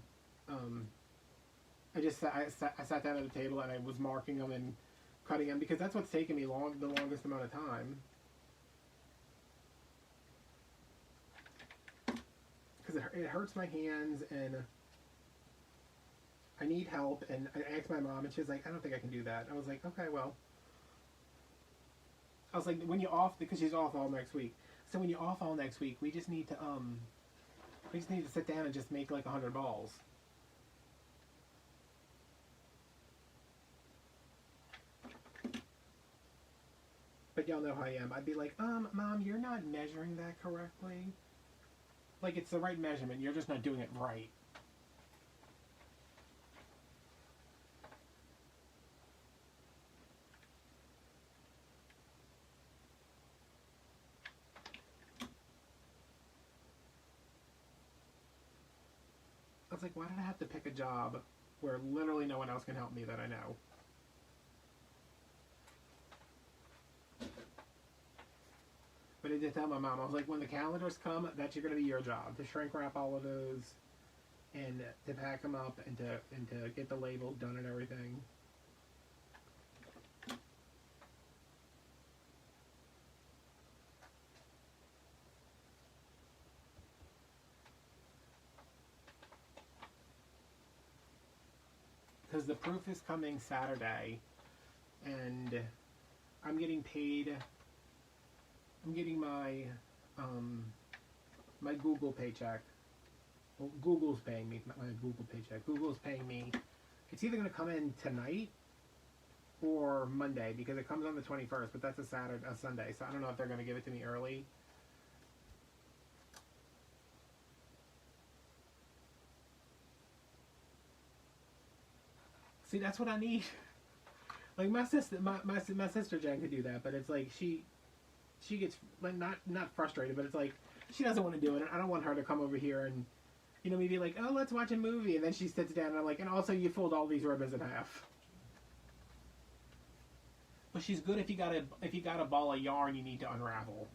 I sat down at the table and I was marking them and cutting them. Because that's what's taken me the longest amount of time. Because it hurts my hands and I need help, and I asked my mom and she was like, I don't think I can do that. I was like, okay, well, I was like, when you're off, because she's off all next week, so when you're off all next week, we just need to sit down and just make like 100 balls. But y'all know how I am. I'd be like, Mom, you're not measuring that correctly. Like, it's the right measurement, you're just not doing it right. I was like, why did I have to pick a job where literally no one else can help me that I know? But I did tell my mom, I was like, when the calendars come, that's going to be your job, to shrink wrap all of those and to pack them up and to get the labels done and everything. Because the proof is coming Saturday and I'm getting paid. I'm getting my my Google paycheck. Well, Google's paying me, not my Google paycheck. Google's paying me. It's either going to come in tonight or Monday because it comes on the 21st, but that's a Sunday, so I don't know if they're going to give it to me early. See, that's what I need. Like my sister Jen could do that, but it's like she gets like not frustrated, but it's like she doesn't want to do it, and I don't want her to come over here and me be like, oh, let's watch a movie, and then she sits down and I'm like, and also you fold all these ribbons in half. But she's good if you got a ball of yarn you need to unravel.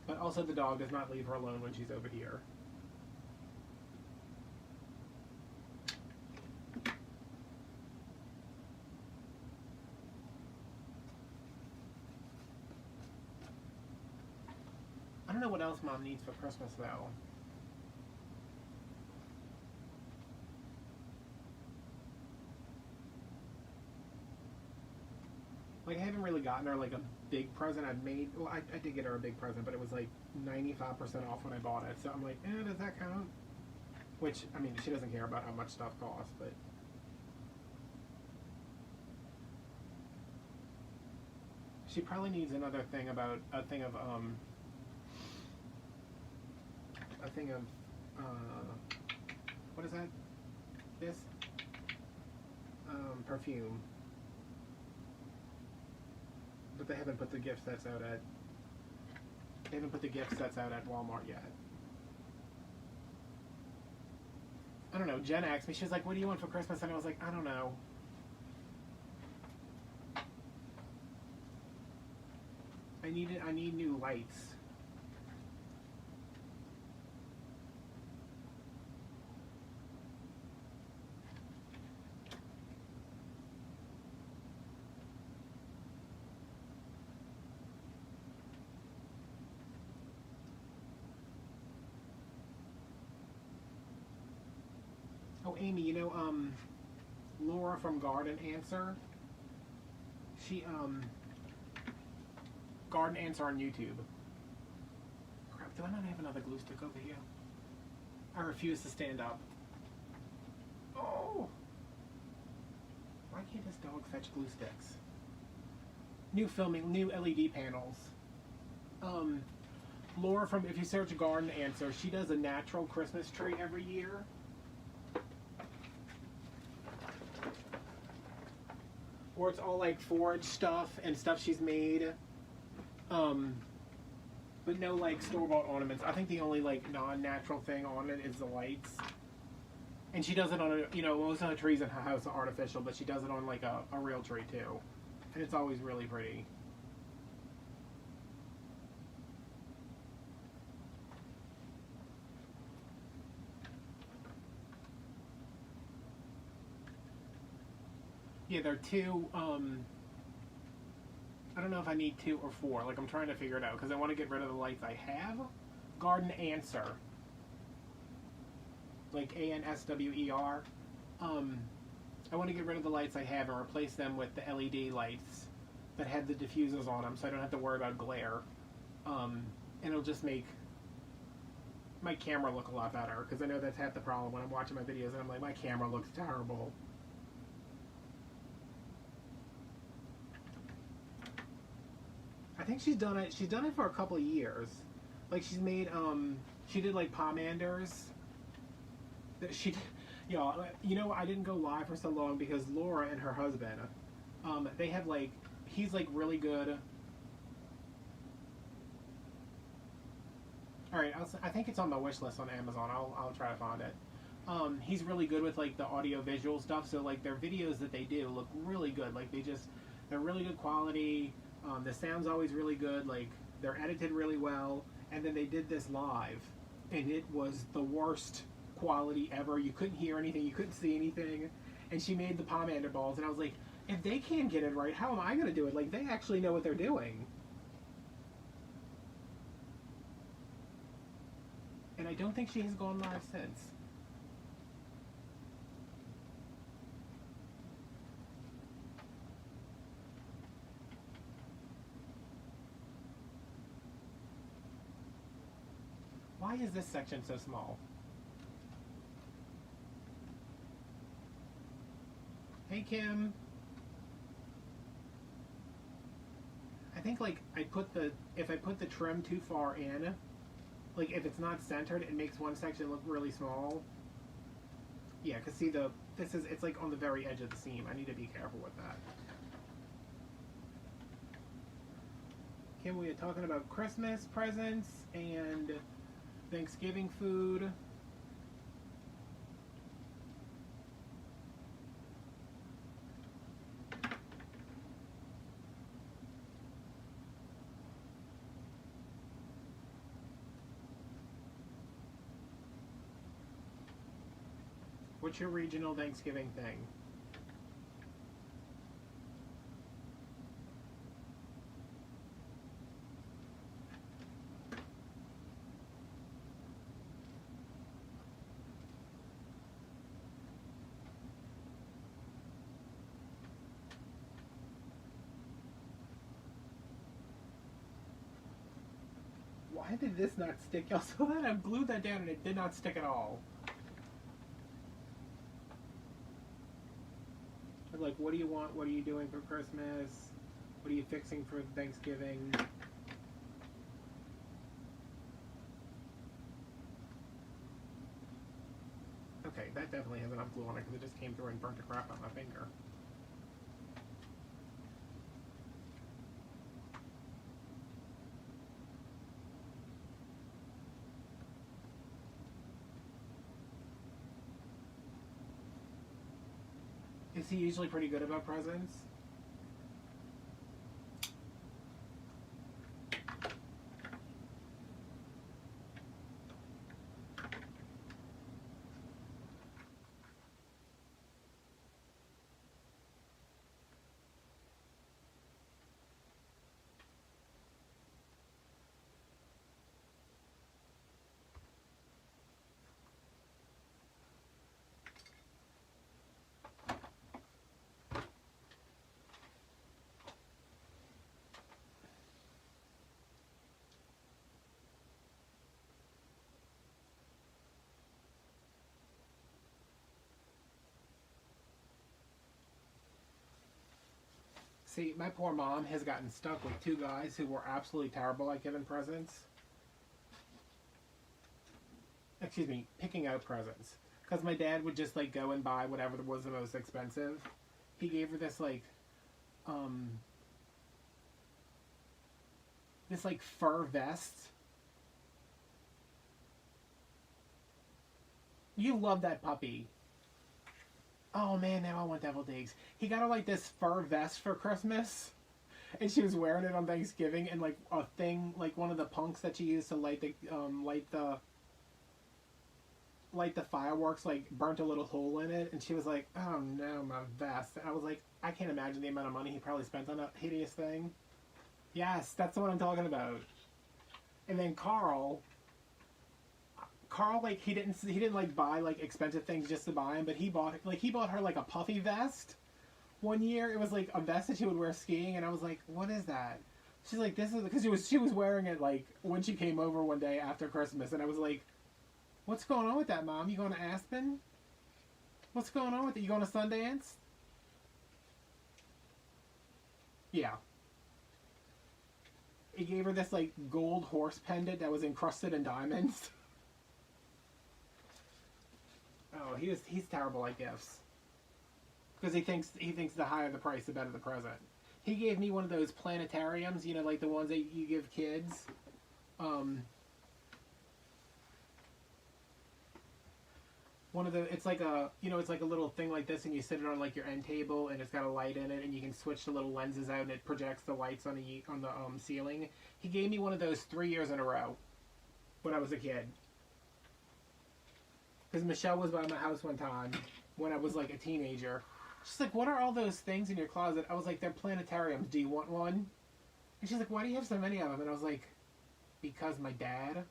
But also the dog does not leave her alone when she's over here. I don't know what else Mom needs for Christmas though. Like I haven't really gotten her like a big present. Well, I did get her a big present, but it was like 95% off when I bought it. So I'm like, does that count? Which, I mean, she doesn't care about how much stuff costs, but She probably needs another thing about a thing of what is that? This perfume. But they haven't put the gift sets out at. They haven't put the gift sets out at Walmart yet. I don't know. Jen asked me. She was like, "What do you want for Christmas?" And I was like, "I don't know." I need new lights. Oh, Amy, you know, Laura from Garden Answer. She, Garden Answer on YouTube. Crap, do I not have another glue stick over here? I refuse to stand up. Oh! Why can't this dog fetch glue sticks? New filming, new LED panels. Laura from, if you search Garden Answer, she does a natural Christmas tree every year. Or it's all like forage stuff and stuff she's made. But no like store-bought ornaments. I think the only like non-natural thing on it is the lights. And she does it on a, you know, most of the trees in her house are artificial, but she does it on like a real tree too. And it's always really pretty. Yeah, there are two, I don't know if I need 2 or 4. Like, I'm trying to figure it out because I want to get rid of the lights I have. Garden Answer. Like ANSWER. I want to get rid of the lights I have and replace them with the LED lights that have the diffusers on them so I don't have to worry about glare. And it'll just make my camera look a lot better because I know that's half the problem when I'm watching my videos and I'm like, my camera looks terrible. I think she's done it for a couple of years. Like she's made, she did like pomanders. She, you know, I didn't go live for so long because Laura and her husband, they have like, he's like really good. All right, I think it's on my wish list on Amazon. I'll try to find it. He's really good with like the audio visual stuff. So like their videos that they do look really good. Like they're really good quality. The sound's always really good, like they're edited really well, and then they did this live, and it was the worst quality ever. You couldn't hear anything, you couldn't see anything, and she made the pomander balls, and I was like, if they can't get it right, how am I going to do it? Like, they actually know what they're doing. And I don't think she has gone live since. Why is this section so small? Hey, Kim. I think like if I put the trim too far in, like if it's not centered, it makes one section look really small. Yeah, cause see it's like on the very edge of the seam. I need to be careful with that. Kim, we are talking about Christmas presents and Thanksgiving food. What's your regional Thanksgiving thing? Why did this not stick? Y'all saw that? I glued that down and it did not stick at all. Like, what do you want? What are you doing for Christmas? What are you fixing for Thanksgiving? Okay, that definitely has enough glue on it because it just came through and burnt the crap on my finger. Is he usually pretty good about presents? See, my poor mom has gotten stuck with two guys who were absolutely terrible at giving presents. Excuse me, picking out presents. Because my dad would just like go and buy whatever was the most expensive. He gave her this like fur vest. You love that puppy. Oh man, now I want deviled eggs. He got her like this fur vest for Christmas, and she was wearing it on Thanksgiving, and like a thing, like one of the punks that she used to light the fireworks, like burnt a little hole in it, and she was like, "Oh no, my vest." And I was like, I can't imagine the amount of money he probably spent on that hideous thing. Yes, that's what I'm talking about. And then Carl, like he didn't like buy like expensive things just to buy them, but he bought her like a puffy vest. One year it was like a vest that she would wear skiing, and I was like, what is that? She's like, this is because she was wearing it like when she came over one day after Christmas, and I was like, what's going on with that, Mom? You going to Aspen? What's going on with it? You going to Sundance? Yeah. He gave her this like gold horse pendant that was encrusted in diamonds. Oh, he's terrible at gifts. Because he thinks the higher the price, the better the present. He gave me one of those planetariums, you know, like the ones that you give kids. One of the it's like a little thing like this, and you sit it on like your end table, and it's got a light in it, and you can switch the little lenses out, and it projects the lights on the ceiling. He gave me one of those 3 years in a row when I was a kid. Because Michelle was by my house one time when I was like a teenager. She's like, what are all those things in your closet? I was like, they're planetariums. Do you want one? And she's like, why do you have so many of them? And I was like, because my dad.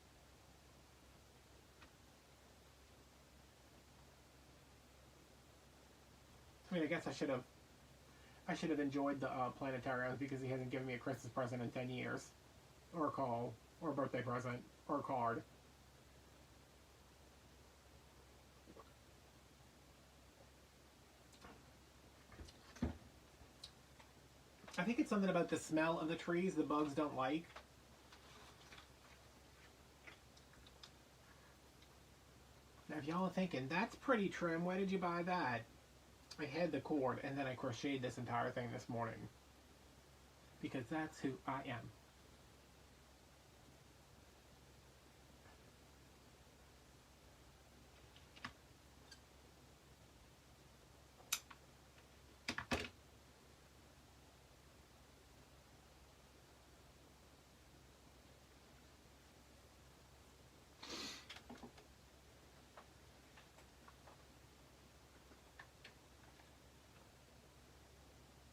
I mean, I guess I should have enjoyed the planetariums because he hasn't given me a Christmas present in 10 years. Or a call. Or a birthday present. Or a card. I think it's something about the smell of the trees the bugs don't like. Now if y'all are thinking, that's pretty trim, where did you buy that? I had the cord and then I crocheted this entire thing this morning. Because that's who I am.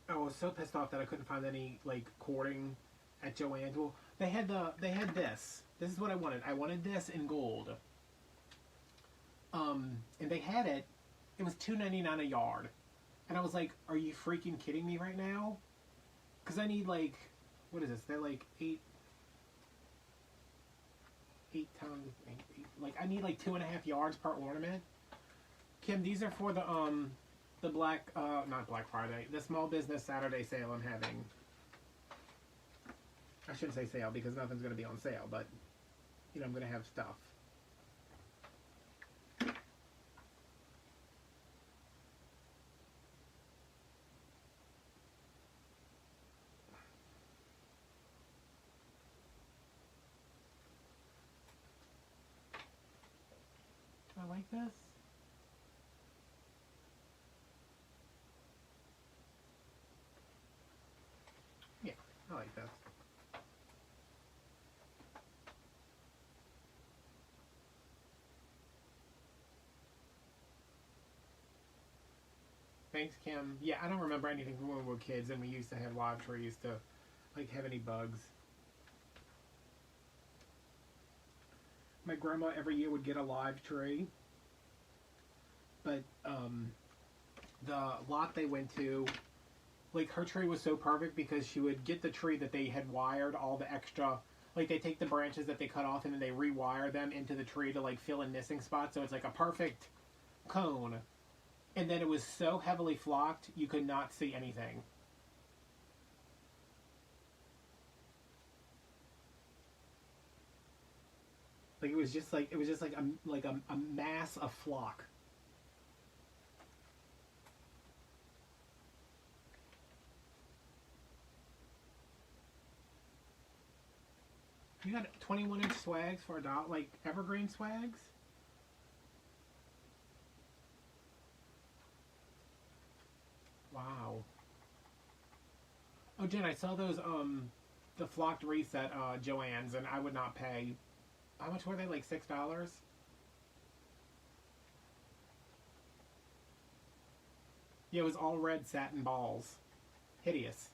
I was so pissed off that I couldn't find any like cording at Joann's. Well, they had this. This is what I wanted. I wanted this in gold. And they had it. It was $2.99 a yard, and I was like, "Are you freaking kidding me right now?" Because I need like, what is this? They're like eight times eight. Like I need like 2.5 yards per ornament. Kim, these are for the not Black Friday, the small business Saturday sale I'm having. I shouldn't say sale because nothing's going to be on sale, but, you know, I'm going to have stuff. I like this. Yeah, I like this. Thanks, Kim. Yeah, I don't remember anything from when we were kids and we used to have live trees to, like, have any bugs. My grandma every year would get a live tree, but the lot they went to, like, her tree was so perfect because she would get the tree that they had wired all the extra, like, they take the branches that they cut off and then they rewire them into the tree to, like, fill in missing spots, so it's like a perfect cone. And then it was so heavily flocked, you could not see anything. Like, it was just like a mass of flock. You got 21-inch swags for $1, like evergreen swags? Wow. Oh, Jen, I saw those, the flocked wreaths at Joann's, and I would not pay. How much were they? Like $6? Yeah, it was all red satin balls. Hideous.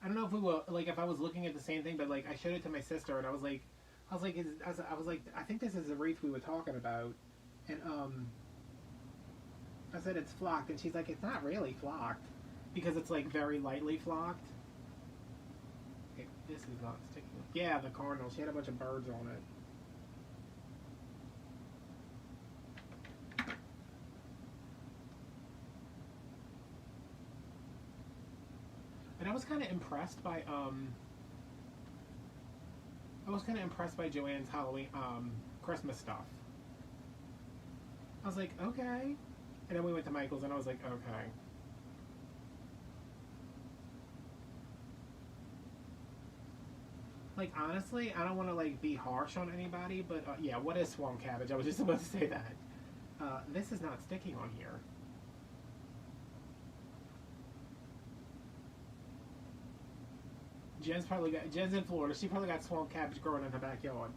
I don't know if we were, like, if I was looking at the same thing, but, like, I showed it to my sister, and I was like, I think this is the wreath we were talking about, and I said it's flocked, and she's like, it's not really flocked, because it's like very lightly flocked. Okay, this is not sticking. Yeah, the cardinal. She had a bunch of birds on it. And I was kind of impressed by Joann's Halloween Christmas stuff. I was like, okay. And then we went to Michael's and I was like, okay. Like, honestly, I don't want to, like, be harsh on anybody, but yeah, what is swamp cabbage? I was just about to say that. This is not sticking on here. Jen's in Florida. She probably got swamp cabbage growing in her backyard.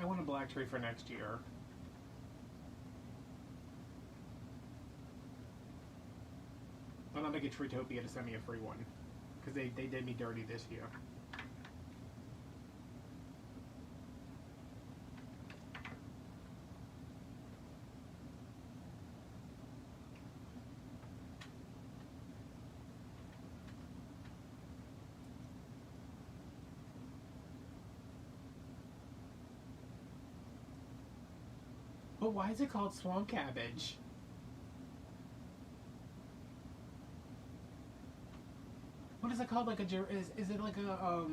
I want a black tree for next year. But I'll make a Treetopia to send me a free one. Because they did me dirty this year. But why is it called swamp cabbage? What is it called? Like a is it like a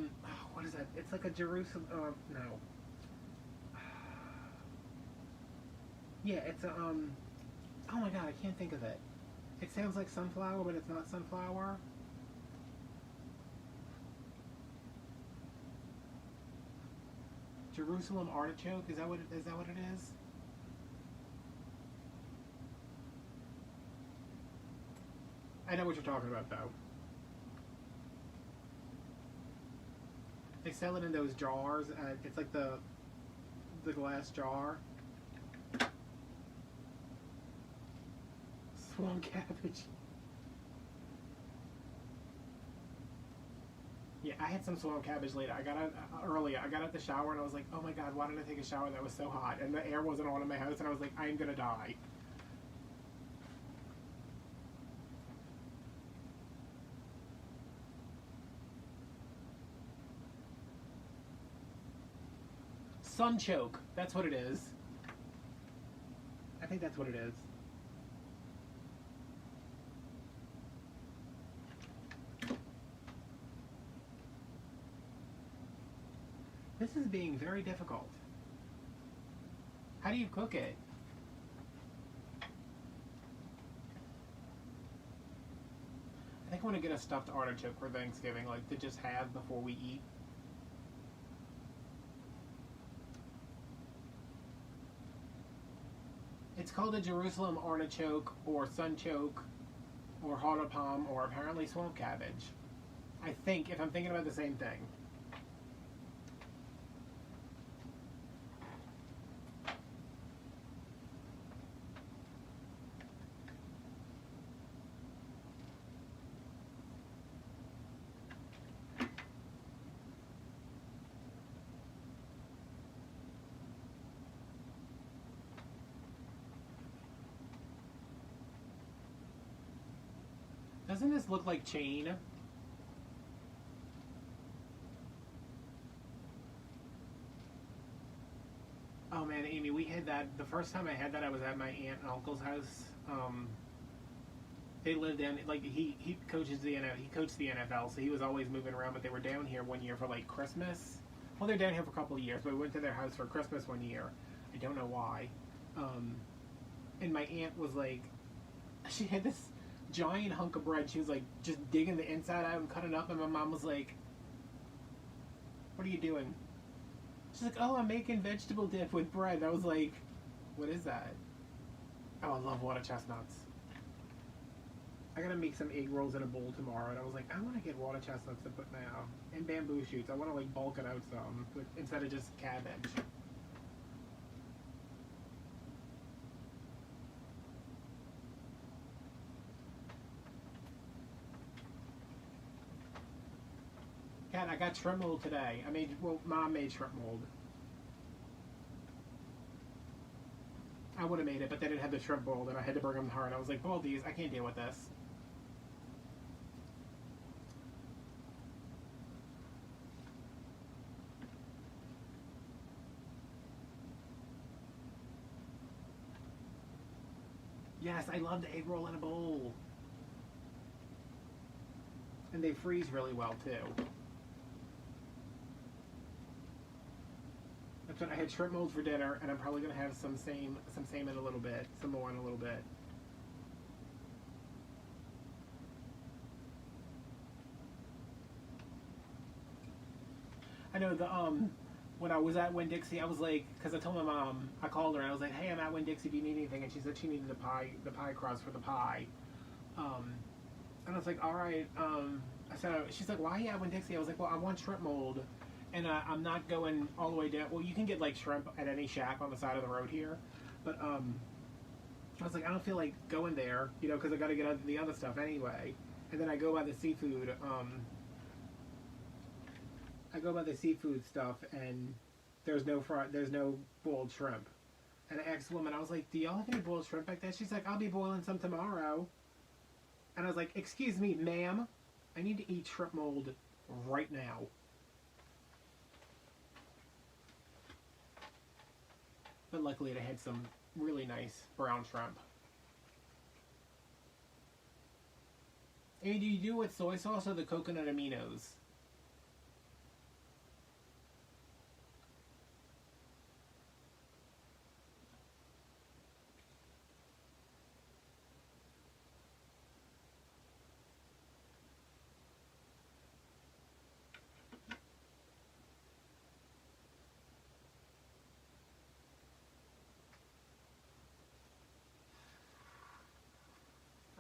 what is that? It's like a Jerusalem. No. Yeah, it's a oh my god, I can't think of it. It sounds like sunflower, but it's not sunflower. Jerusalem artichoke. Is that what it is? I know what you're talking about, though. They sell it in those jars. It's like the glass jar. Swamp cabbage. Yeah, I had some swamp cabbage later. I got out earlier. I got out the shower and I was like, oh my god, why did I take a shower that was so hot? And the air wasn't on in my house and I was like, I am gonna die. Sunchoke. That's what it is. I think that's what it is. This is being very difficult. How do you cook it? I think I want to get a stuffed artichoke for Thanksgiving, like to just have before we eat. It's called a Jerusalem artichoke, or sunchoke, or hotapom, or apparently swamp cabbage. I think, if I'm thinking about the same thing. Doesn't this look like chain? Oh man, Amy, we had that, the first time I had that I was at my aunt and uncle's house. They lived in, like, he coaches the NFL, he coached the NFL, so he was always moving around, but they were down here one year for like Christmas. Well, they're down here for a couple of years, but we went to their house for Christmas one year. I don't know why. And my aunt was like, she had this giant hunk of bread. She was like just digging the inside out and cutting up, and my mom was like, "What are you doing?" She's like, "Oh, I'm making vegetable dip with bread." I was like, "What is that?" Oh, I love water chestnuts. I gotta make some egg rolls in a bowl tomorrow, and I was like, I want to get water chestnuts to put now, and bamboo shoots. I want to like bulk it out some, but instead of just cabbage. Cat, I got shrimp mold today. Mom made shrimp mold. I would have made it, but they didn't have the shrimp mold, and I had to bring them to her, and I was like, Baldies, I can't deal with this. Yes, I love the egg roll in a bowl. And they freeze really well, too. That's what I had, shrimp mold for dinner, and I'm probably going to have some same in a little bit, some more in a little bit. I know when I was at Winn-Dixie, I was like, because I told my mom, I called her and I was like, hey, I'm at Winn-Dixie, do you need anything? And she said she needed the pie crust for the pie. And I was like, all right. I said, she's like, why are you at Winn-Dixie? I was like, well, I want shrimp mold, and I'm not going all the way down. Well, you can get like shrimp at any shack on the side of the road here, but I was like, I don't feel like going there, you know, because I got to get the other stuff anyway. And then I go by the seafood. I go by the seafood stuff, and there's no boiled shrimp. And I asked the woman, I was like, do y'all have any boiled shrimp back there? She's like, I'll be boiling some tomorrow. And I was like, excuse me, ma'am, I need to eat shrimp mold right now. But luckily they had some really nice brown shrimp. And do you do with soy sauce or the coconut aminos?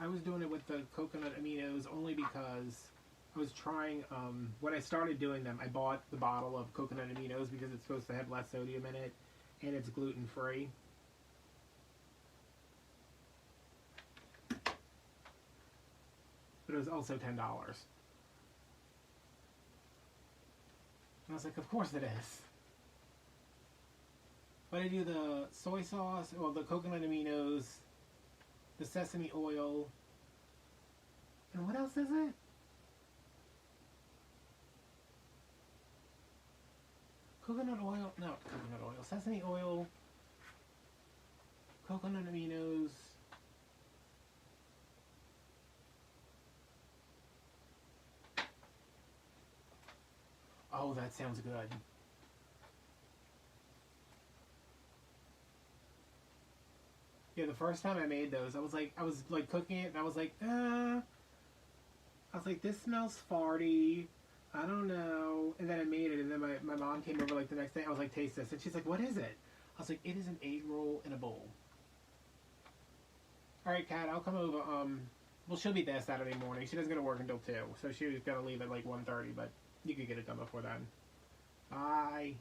I was doing it with the coconut aminos only because I was trying, when I started doing them, I bought the bottle of coconut aminos because it's supposed to have less sodium in it, and it's gluten-free. But it was also $10. And I was like, of course it is. But I do the soy sauce, well, the coconut aminos, the sesame oil, and what else is it? Coconut oil, no, coconut oil, sesame oil, coconut aminos. Oh, that sounds good. Yeah, the first time I made those, I was like cooking it, and I was like, this smells farty. I don't know. And then I made it, and then my mom came over like the next day. I was like, taste this, and she's like, what is it? I was like, it is an egg roll in a bowl. All right, Kat, I'll come over. Well, she'll be there Saturday morning. She doesn't go to work until 2, so she was gonna leave at like 1:30, but you could get it done before then. Bye.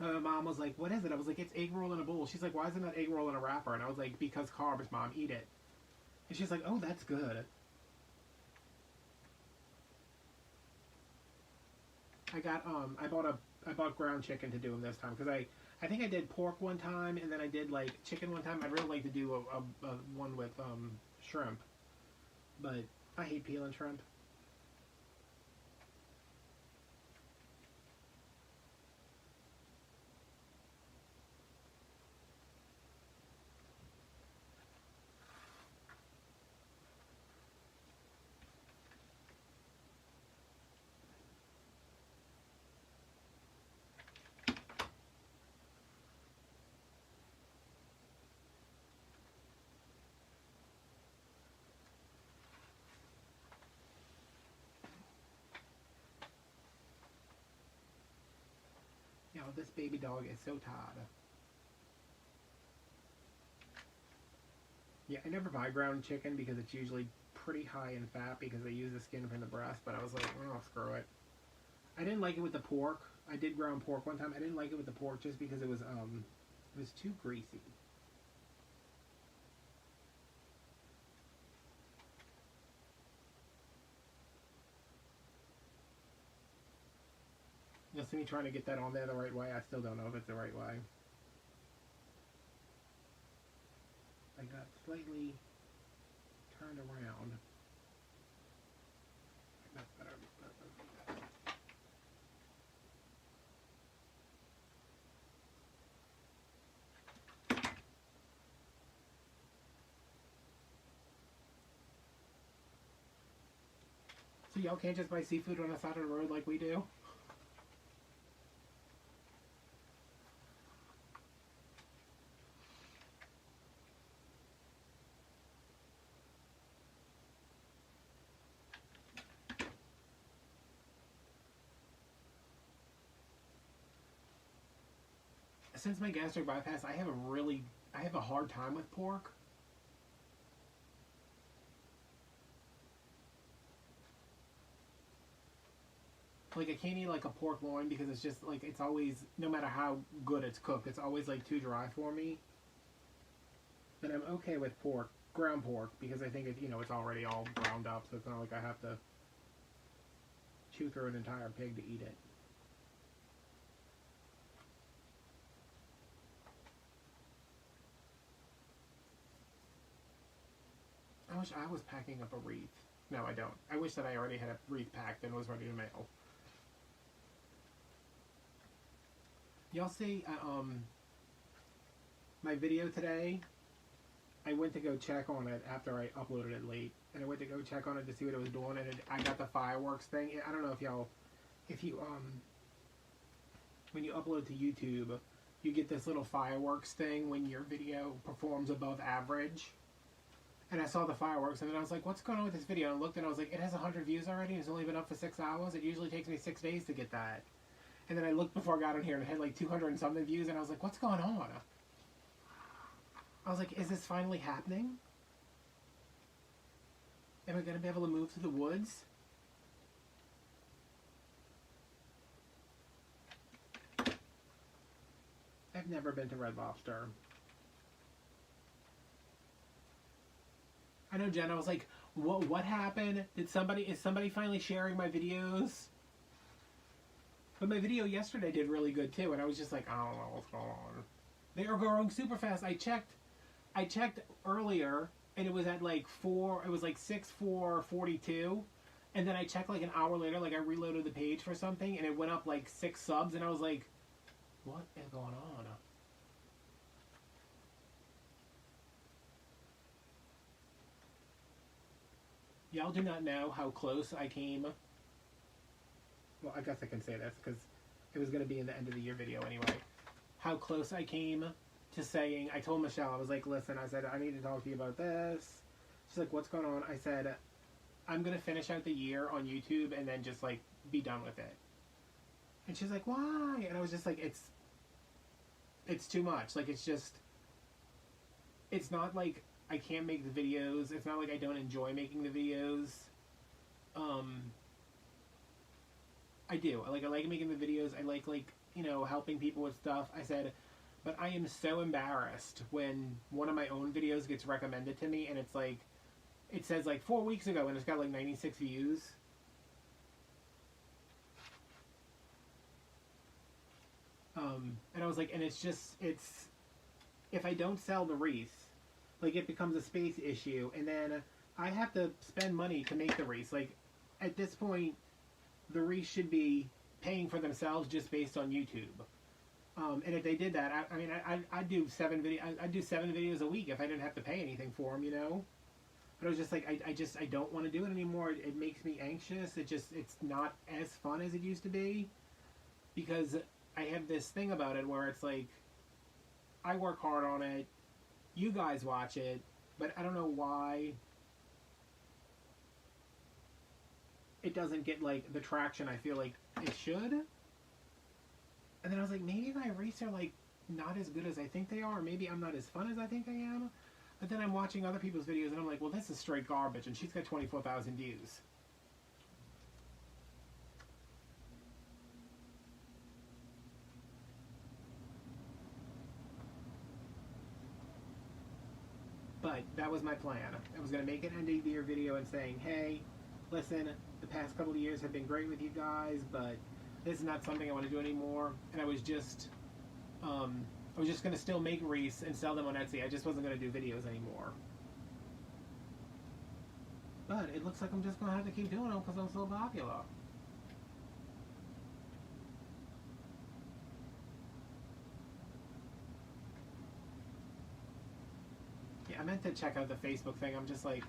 Mom was like, what is it? I was like, it's egg roll in a bowl. She's like, why isn't that egg roll in a wrapper? And I was like, because carbs, Mom, eat it. And she's like, oh, that's good. I bought ground chicken to do them this time, because I think I did pork one time, and then I did like chicken one time. I'd really like to do a one with shrimp, but I hate peeling shrimp. You know, this baby dog is so tired. Yeah, I never buy ground chicken because it's usually pretty high in fat because they use the skin from the breast, but I was like, oh, screw it. I didn't like it with the pork. I did ground pork one time. I didn't like it with the pork just because it was too greasy. You'll see me trying to get that on there the right way. I still don't know if it's the right way. I got slightly turned around. That's better. So y'all can't just buy seafood on the side of the road like we do? Since my gastric bypass, I have a hard time with pork. Like, I can't eat like a pork loin because it's just like, it's always, no matter how good it's cooked, it's always like too dry for me. But I'm okay with pork, ground pork, because I think it's already all ground up, so it's not like I have to chew through an entire pig to eat it. I wish I was packing up a wreath. No, I don't. I wish that I already had a wreath packed and was ready to mail. Y'all see my video today? I went to go check on it after I uploaded it late, and I went to go check on it to see what it was doing, and I got the fireworks thing. I don't know if you when you upload to YouTube, you get this little fireworks thing when your video performs above average. And I saw the fireworks, and then I was like, what's going on with this video? And I looked, and I was like, it has 100 views already, and it's only been up for 6 hours. It usually takes me 6 days to get that. And then I looked before I got on here, and it had like 200 and something views, and I was like, what's going on? I was like, is this finally happening? Am I going to be able to move to the woods? I've never been to Red Lobster. I know, Jen, I was like, what happened? Is somebody finally sharing my videos? But my video yesterday did really good too, and I was just like, I don't know what's going on. They are growing super fast. I checked earlier, and it was at like 6 4 42, And then I checked like an hour later, like I reloaded the page for something, and it went up like 6 subs, and I was like, what is going on? Y'all do not know how close I came. Well, I guess I can say this because it was going to be in the end of the year video anyway. How close I came to saying, I told Michelle, I was like, listen, I said, I need to talk to you about this. She's like, what's going on? I said, I'm going to finish out the year on YouTube and then just like be done with it. And she's like, why? And I was just like, it's too much. Like, it's not like I can't make the videos. It's not like I don't enjoy making the videos. I do. I like making the videos. I like, you know, helping people with stuff. I said, but I am so embarrassed when one of my own videos gets recommended to me and it's like, it says like 4 weeks ago and it's got like 96 views. And I was like, and it's if I don't sell the wreath, like it becomes a space issue, and then I have to spend money to make the wreath. Like at this point, the wreath should be paying for themselves just based on YouTube. And if they did that, I mean, I'd do 7 videos a week if I didn't have to pay anything for them, you know. But I was just like, I don't want to do it anymore. It makes me anxious. It's not as fun as it used to be, because I have this thing about it where it's like, I work hard on it, you guys watch it, but I don't know why it doesn't get like the traction I feel like it should. And then I was like, maybe my wreaths are like not as good as I think they are, or maybe I'm not as fun as I think I am. But then I'm watching other people's videos and I'm like, well, this is straight garbage, and she's got 24,000 views. But that was my plan. I was going to make an end of the year video and saying, hey, listen, the past couple of years have been great with you guys, but this is not something I want to do anymore. And I was just going to still make wreaths and sell them on Etsy. I just wasn't going to do videos anymore. But it looks like I'm just going to have to keep doing them because I'm so popular. Yeah, I meant to check out the Facebook thing. I'm just like,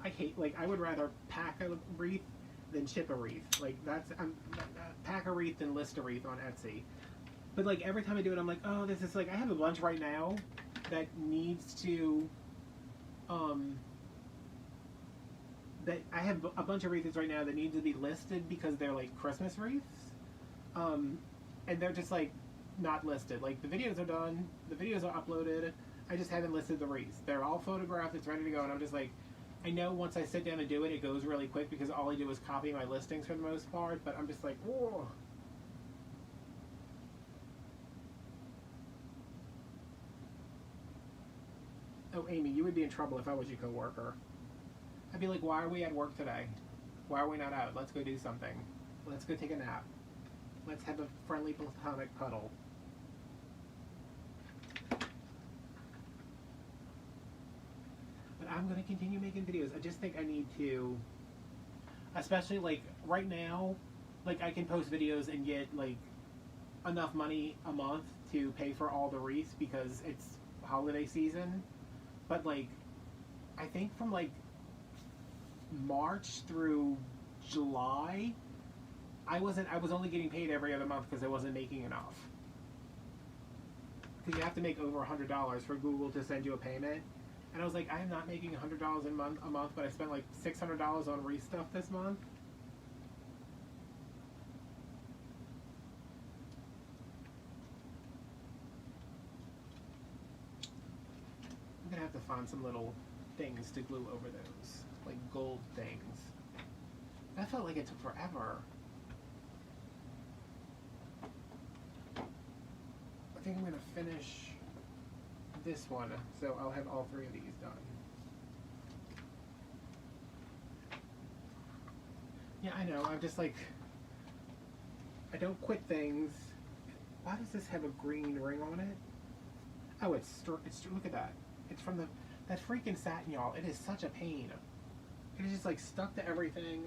I hate, like, I would rather pack a wreath than ship a wreath. Like, pack a wreath than list a wreath on Etsy. But, like, every time I do it, I'm like, oh, this is, like, I have a bunch right now that needs to, that I have a bunch of wreaths right now that need to be listed because they're, like, Christmas wreaths. And they're just, like, not listed. Like, the videos are done, the videos are uploaded, I just haven't listed the wreaths. They're all photographed, it's ready to go, and I'm just like, I know once I sit down and do it, it goes really quick because all I do is copy my listings for the most part, but I'm just like, whoa. Oh, Amy, you would be in trouble if I was your coworker. I'd be like, why are we at work today? Why are we not out? Let's go do something. Let's go take a nap. Let's have a friendly platonic cuddle. But I'm going to continue making videos. I just think I need to, especially like right now, like I can post videos and get like enough money a month to pay for all the wreaths because it's holiday season. But like, I think from like March through July, I was only getting paid every other month because I wasn't making enough. Because you have to make over $100 for Google to send you a payment. And I was like, I am not making $100 a month, but I spent like $600 on wreath stuff this month. I'm gonna have to find some little things to glue over those, like gold things. That felt like it took forever. I think I'm going to finish this one, so I'll have all 3 of these done. Yeah, I know, I'm just like, I don't quit things. Why does this have a green ring on it? Oh, it's look at that. It's from that freaking satin, y'all. It is such a pain. And it's just like stuck to everything.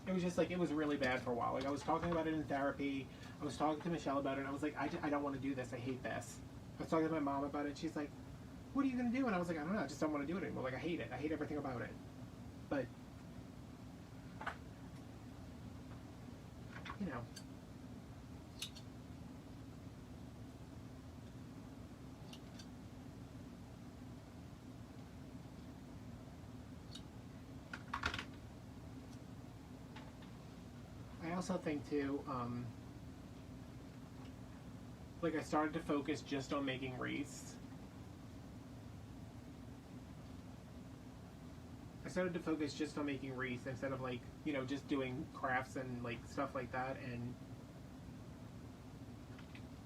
It was just like, it was really bad for a while. Like, I was talking about it in therapy. I was talking to Michelle about it, and I was like, I don't want to do this. I hate this. I was talking to my mom about it, and she's like, what are you going to do? And I was like, I don't know. I just don't want to do it anymore. Like, I hate it. I hate everything about it. But, you know. I also think, too, like, I started to focus just on making wreaths. I started to focus just on making wreaths instead of, like, you know, just doing crafts and, like, stuff like that. And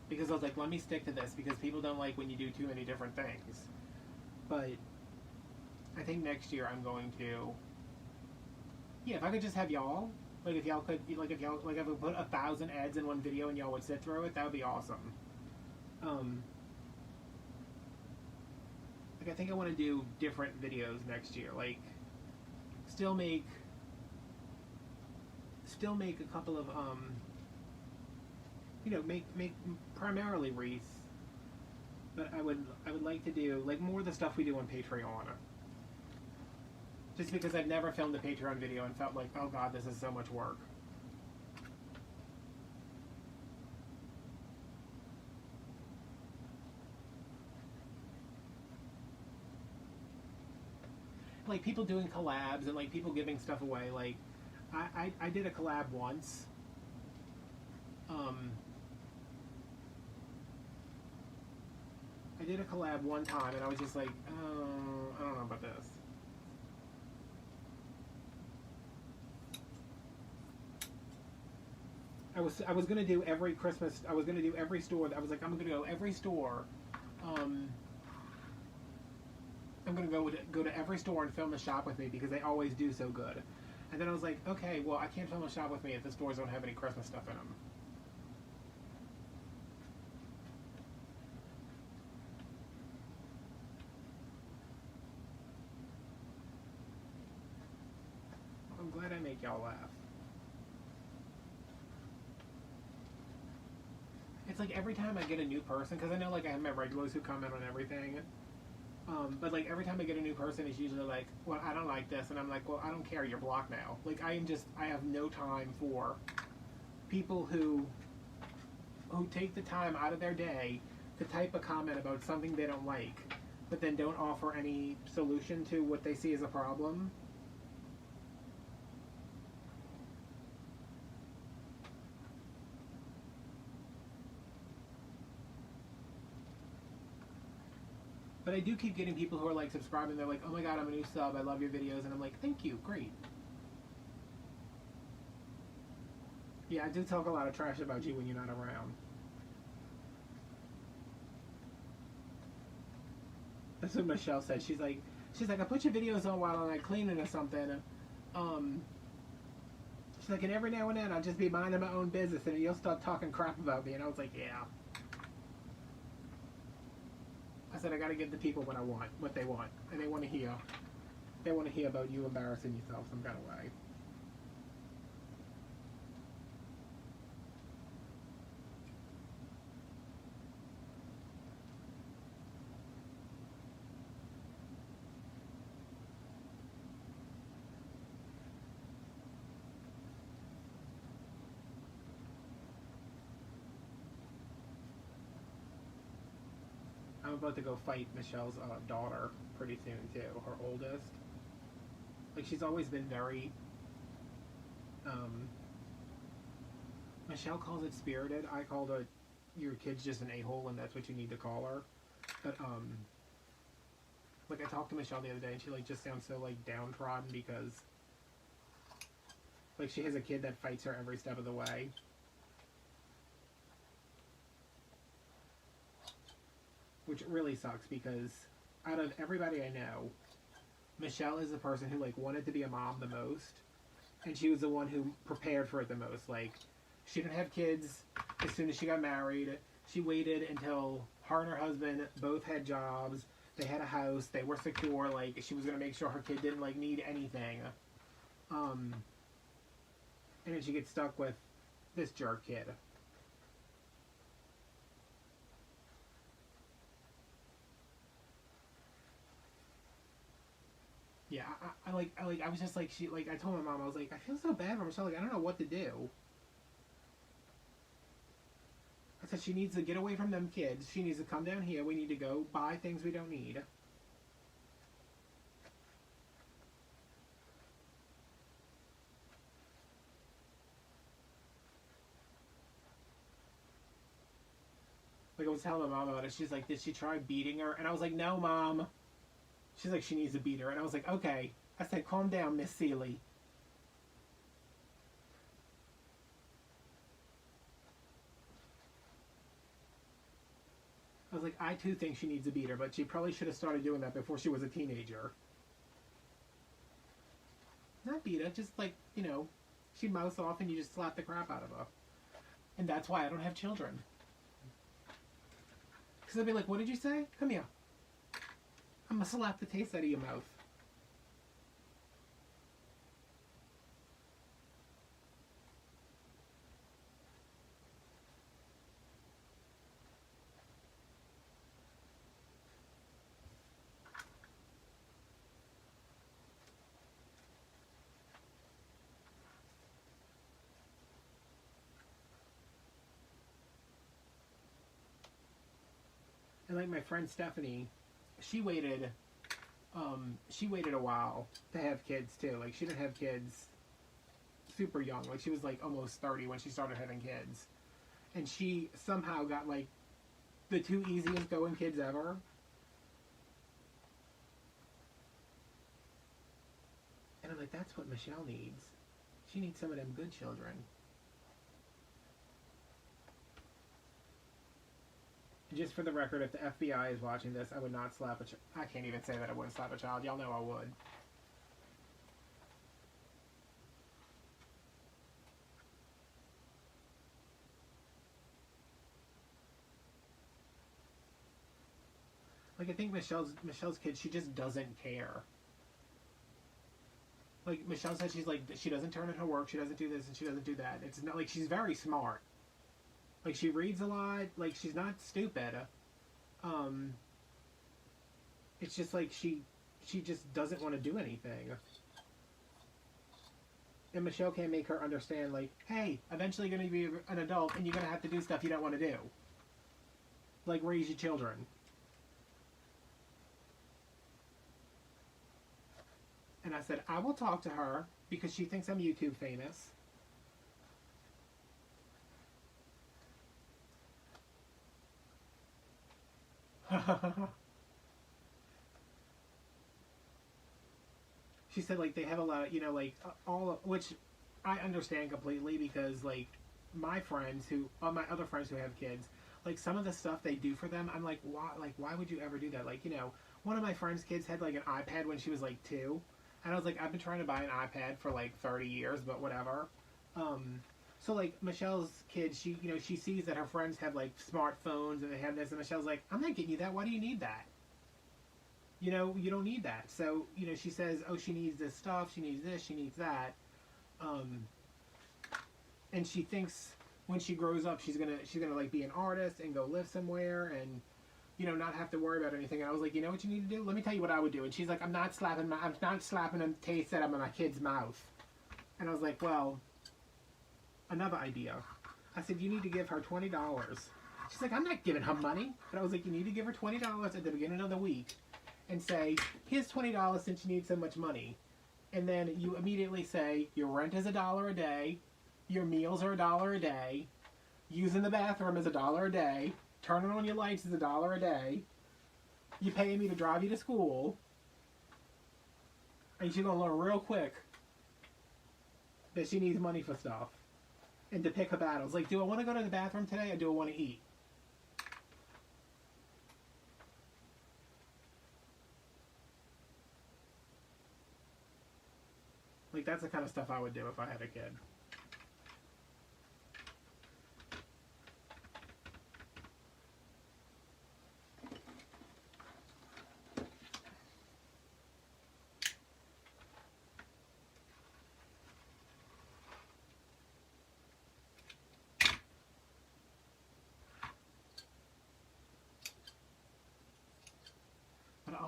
because I was like, let me stick to this, because people don't like when you do too many different things. But I think next year I'm going to, yeah, if I could just have y'all, like, if y'all could, like, if y'all, like, if I put 1,000 ads in one video and y'all would sit through it, that would be awesome. Like, I think I want to do different videos next year. Like, still make a couple of, you know, make primarily wreaths. But I would like to do, like, more of the stuff we do on Patreon. Just because I've never filmed a Patreon video and felt like, oh god, this is so much work. Like, people doing collabs and, like, people giving stuff away. Like, I did a collab once. I did a collab one time, and I was just like, oh, I don't know about this. I was gonna do every Christmas. I was gonna do every store. I was like, I'm gonna go every store. I'm gonna go to every store and film the shop with me because they always do so good. And then I was like, okay, well, I can't film a shop with me if the stores don't have any Christmas stuff in them. I'm glad I make y'all laugh. It's like every time I get a new person, because I know, like, I have my regulars who comment on everything. But, like, every time I get a new person, it's usually like, well, I don't like this. And I'm like, well, I don't care. You're blocked now. Like, I have no time for people who take the time out of their day to type a comment about something they don't like, but then don't offer any solution to what they see as a problem. But I do keep getting people who are, like, subscribing. They're like, oh my god, I'm a new sub. I love your videos. And I'm like, thank you. Great. Yeah, I do talk a lot of trash about you when you're not around. That's what Michelle said. She's like, I put your videos on while I'm, like, cleaning or something. She's like, and every now and then I'll just be minding my own business and you'll start talking crap about me. And I was like, yeah. I said, I gotta give the people what they want. And they want to hear. They want to hear about you embarrassing yourself some kind of way. I'm about to go fight Michelle's daughter pretty soon too, her oldest. Like, she's always been very, Michelle calls it spirited. I called it, your kid's just an a-hole and that's what you need to call her. But, like, I talked to Michelle the other day and she, like, just sounds so, like, downtrodden because, like, she has a kid that fights her every step of the way. Which really sucks because out of everybody I know, Michelle is the person who, like, wanted to be a mom the most, and she was the one who prepared for it the most. Like, She didn't have kids as soon as she got married. She waited until her and her husband both had jobs. They had a house. They were secure. Like, she was gonna make sure her kid didn't like need anything. And then she gets stuck with this jerk kid. Yeah, I was just like, I told my mom, I was like, I feel so bad for Michelle. Like, I don't know what to do. I said she needs to get away from them kids. She needs to come down here. We need to go buy things we don't need. Like, I was telling my mom about it. She's like, did she try beating her? And I was like, no, Mom. She's like, she needs to beat her. And I was like, okay. I said, calm down, Miss Seeley. I was like, I too think she needs to beat her, but she probably should have started doing that before she was a teenager. Not beat her, just like, she'd mouse off and you just slap the crap out of her. And that's why I don't have children. Because they'll be like, what did you say? Come here. I'm going to slap the taste out of your mouth. And like my friend Stephanie, she waited a while to have kids too. Like, she didn't have kids super young. Like, she was like almost 30 when she started having kids. And she somehow got like the two easiest going kids ever. And I'm like, that's what Michelle needs. She needs some of them good children. Just for the record, if the FBI is watching this, I would not slap a child. I can't even say that I wouldn't slap a child. Y'all know I would. Like, I think Michelle's kid, she just doesn't care. Like, Michelle said, she's like, she doesn't turn in her work, she doesn't do this, and she doesn't do that. It's not like she's very smart. Like, she reads a lot. Like, she's not stupid. It's just like she just doesn't want to do anything. And Michelle can't make her understand, like, hey, eventually you're going to be an adult and you're going to have to do stuff you don't want to do. Like, raise your children. And I said, I will talk to her because she thinks I'm YouTube famous. She said, like, they have a lot of, which I understand completely because, like, my other friends who have kids, like, some of the stuff they do for them, I'm like, why would you ever do that? Like, one of my friend's kids had, like, an iPad when she was, like, 2. And I was like, I've been trying to buy an iPad for, like, 30 years, but whatever. So, like, Michelle's kid, she sees that her friends have, like, smartphones and they have this, and Michelle's like, I'm not getting you that. Why do you need that? You don't need that. So, she says, oh, she needs this stuff, she needs this, she needs that. And she thinks when she grows up, she's gonna like be an artist and go live somewhere and, not have to worry about anything. And I was like, you know what you need to do? Let me tell you what I would do. And she's like, I'm not slapping a taste out of my kid's mouth. And I was like, well, another idea. I said, you need to give her $20. She's like, I'm not giving her money. But I was like, you need to give her $20 at the beginning of the week and say, here's $20 since you need so much money. And then you immediately say, your rent is $1 a day, your meals are $1 a day, using the bathroom is $1 a day, turning on your lights is $1 a day, you pay me to drive you to school, and she's going to learn real quick that she needs money for stuff. And to pick her battles. Like, do I want to go to the bathroom today or do I want to eat? Like, that's the kind of stuff I would do if I had a kid.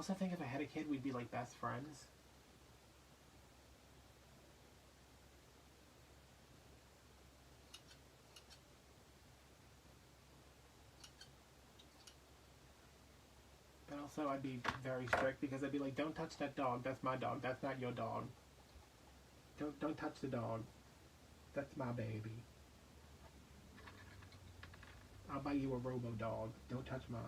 also think if I had a kid, we'd be like best friends. But also I'd be very strict because I'd be like, don't touch that dog. That's my dog. That's not your dog. Don't touch the dog. That's my baby. I'll buy you a robo dog. Don't touch mine.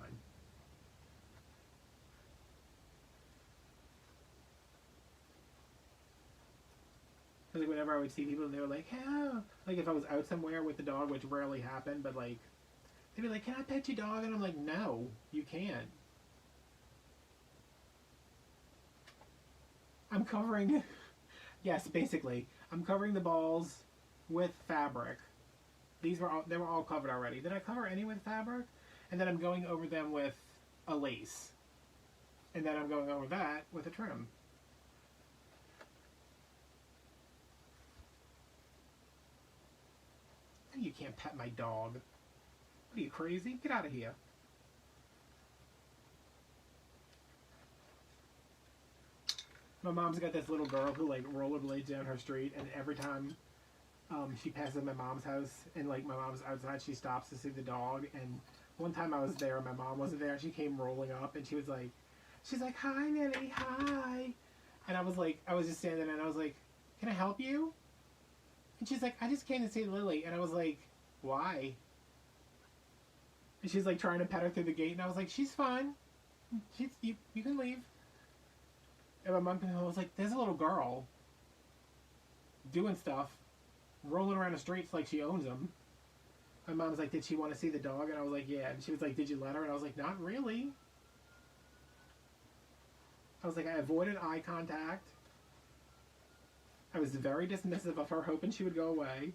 Like whenever I would see people and they were like, "Help!" Like if I was out somewhere with the dog, which rarely happened, but like they'd be like, "Can I pet your dog?" And I'm like, "No, you can't." I'm covering, yes, basically, I'm covering the balls with fabric. They were all covered already. Did I cover any with fabric? And then I'm going over them with a lace, and then I'm going over that with a trim. You can't pet my dog. What are you, crazy? Get out of here. My mom's got this little girl who like rollerblades down her street, and every time she passes my mom's house and like my mom's outside, she stops to see the dog. And one time I was there, my mom wasn't there, and she came rolling up and she's like, "Hi, Lily, hi." And I was just standing there and I was like, "Can I help you?" And she's like, "I just came to see Lily." And I was like, "Why?" And she's like trying to pet her through the gate, and I was like, "She's fine. You can leave." And my mom was like, "There's a little girl doing stuff, rolling around the streets like she owns them." My mom was like, "Did she want to see the dog?" And I was like, "Yeah." And she was like, "Did you let her?" And I was like, "Not really." I was like, I avoided eye contact. I was very dismissive of her, hoping she would go away.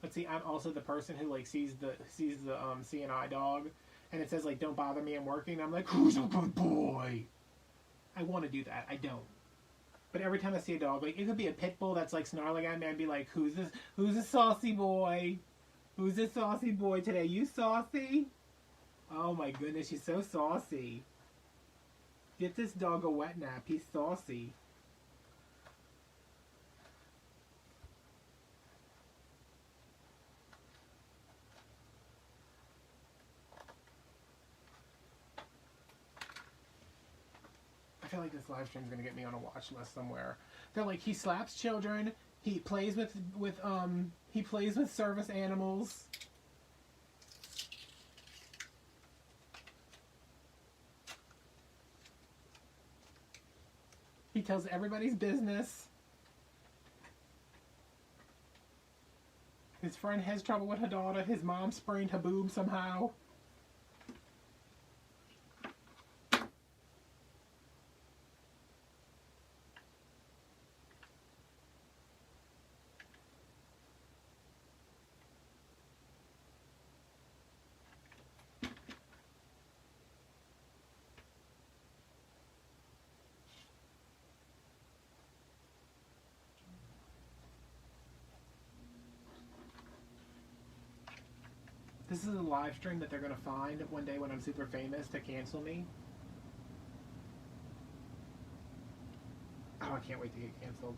But see, I'm also the person who like sees the CNI dog, and it says like, "Don't bother me, I'm working." And I'm like, "Who's a good boy?" I want to do that. I don't. But every time I see a dog, like it could be a pit bull that's like snarling at me, I'd be like, "Who's this? Who's a saucy boy? Who's this saucy boy today? You saucy?" Oh my goodness, she's so saucy. Get this dog a wet nap. He's saucy. I feel like this live stream is gonna get me on a watch list somewhere. They're like, he slaps children. He plays with service animals. He tells everybody's business. His friend has trouble with her daughter. His mom sprained her boob somehow. This is a live stream that they're going to find one day when I'm super famous to cancel me. Oh, I can't wait to get canceled.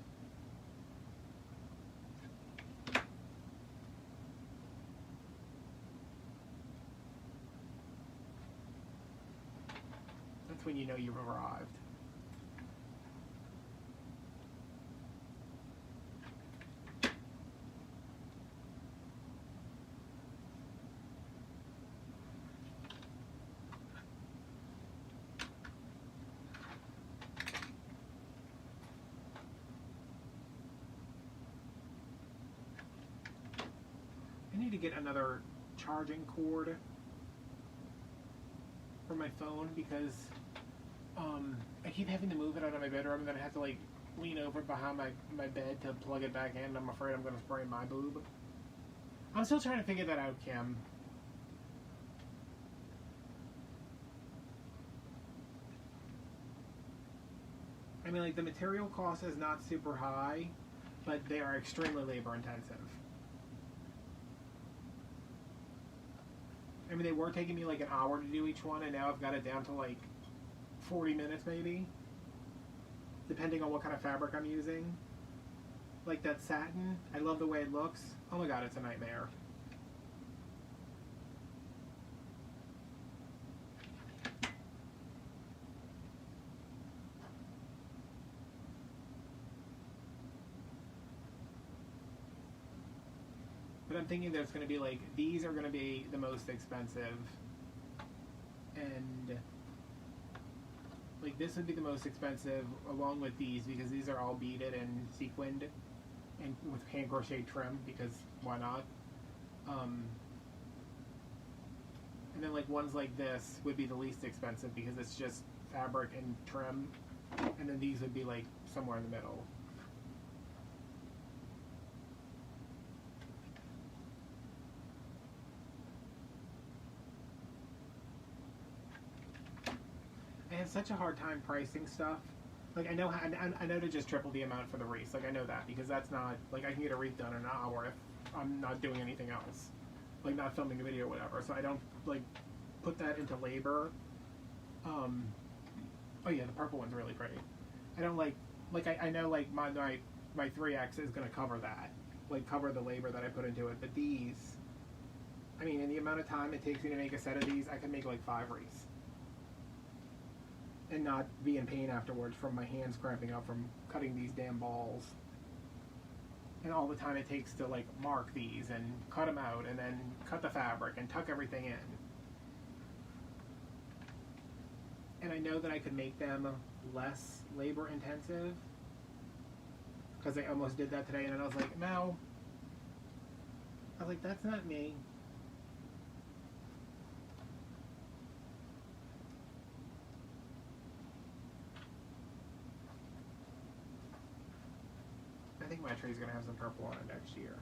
That's when you know you've arrived. I need to get another charging cord for my phone because I keep having to move it out of my bedroom and then I have to like lean over behind my bed to plug it back in. I'm afraid I'm going to sprain my boob. I'm still trying to figure that out, Kim. I mean, like, the material cost is not super high, but they are extremely labor intensive. mean, they were taking me like an hour to do each one, and now I've got it down to like 40 minutes maybe, depending on what kind of fabric I'm using. Like that satin, I love the way it looks. Oh my god, it's a nightmare. But I'm thinking there's going to be like, these are going to be the most expensive. And like this would be the most expensive along with these, because these are all beaded and sequined and with hand crochet trim, because why not? And then like ones like this would be the least expensive because it's just fabric and trim. And then these would be like somewhere in the middle. I have such a hard time pricing stuff. Like I know to just triple the amount for the wreath. Like I know that because that's not like I can get a wreath done in an hour if I'm not doing anything else, like not filming a video or whatever. So I don't like put that into labor. Oh yeah, the purple one's really pretty. I don't like I know like my 3X is gonna cover that, like cover the labor that I put into it. But these, I mean, in the amount of time it takes me to make a set of these, I can make like 5 wreaths. And not be in pain afterwards from my hands cramping up from cutting these damn balls. And all the time it takes to like mark these and cut them out and then cut the fabric and tuck everything in. And I know that I could make them less labor intensive, because I almost did that today, and then I was like, no. I was like, that's not me. I think my tree's gonna have some purple on it next year.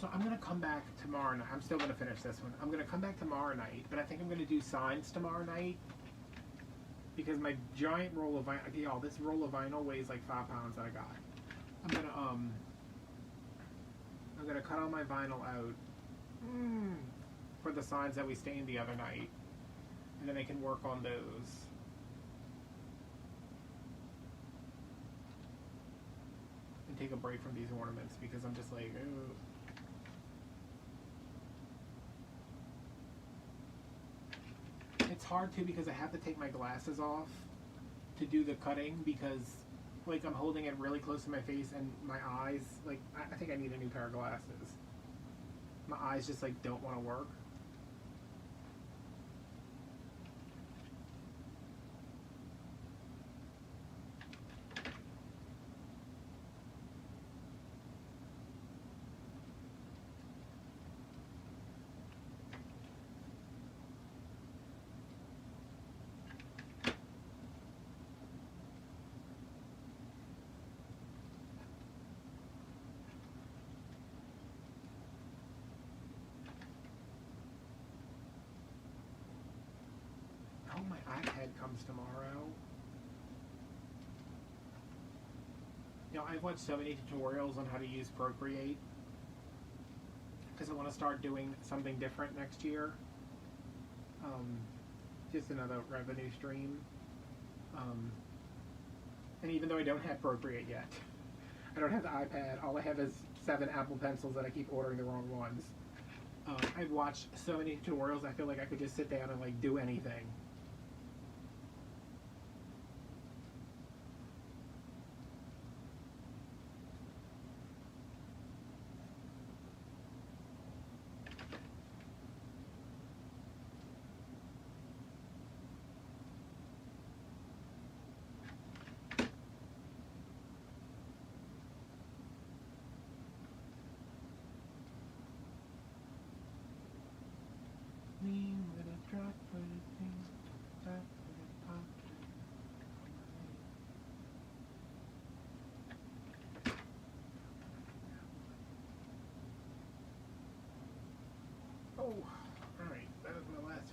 So I'm going to come back tomorrow night. I'm still going to finish this one. I'm going to come back tomorrow night, but I think I'm going to do signs tomorrow night, because my giant roll of vinyl, y'all, this roll of vinyl weighs like 5 pounds that I got. I'm going to cut all my vinyl out for the signs that we stained the other night, and then I can work on those. And take a break from these ornaments, because I'm just like, ooh. It's hard too because I have to take my glasses off to do the cutting, because like I'm holding it really close to my face and my eyes, like I think I need a new pair of glasses. My eyes just like don't want to work. My iPad comes tomorrow. You know, I've watched so many tutorials on how to use Procreate, because I want to start doing something different next year. Just another revenue stream. And even though I don't have Procreate yet, I don't have the iPad, all I have is 7 Apple Pencils that I keep ordering the wrong ones. I've watched so many tutorials, I feel like I could just sit down and like do anything.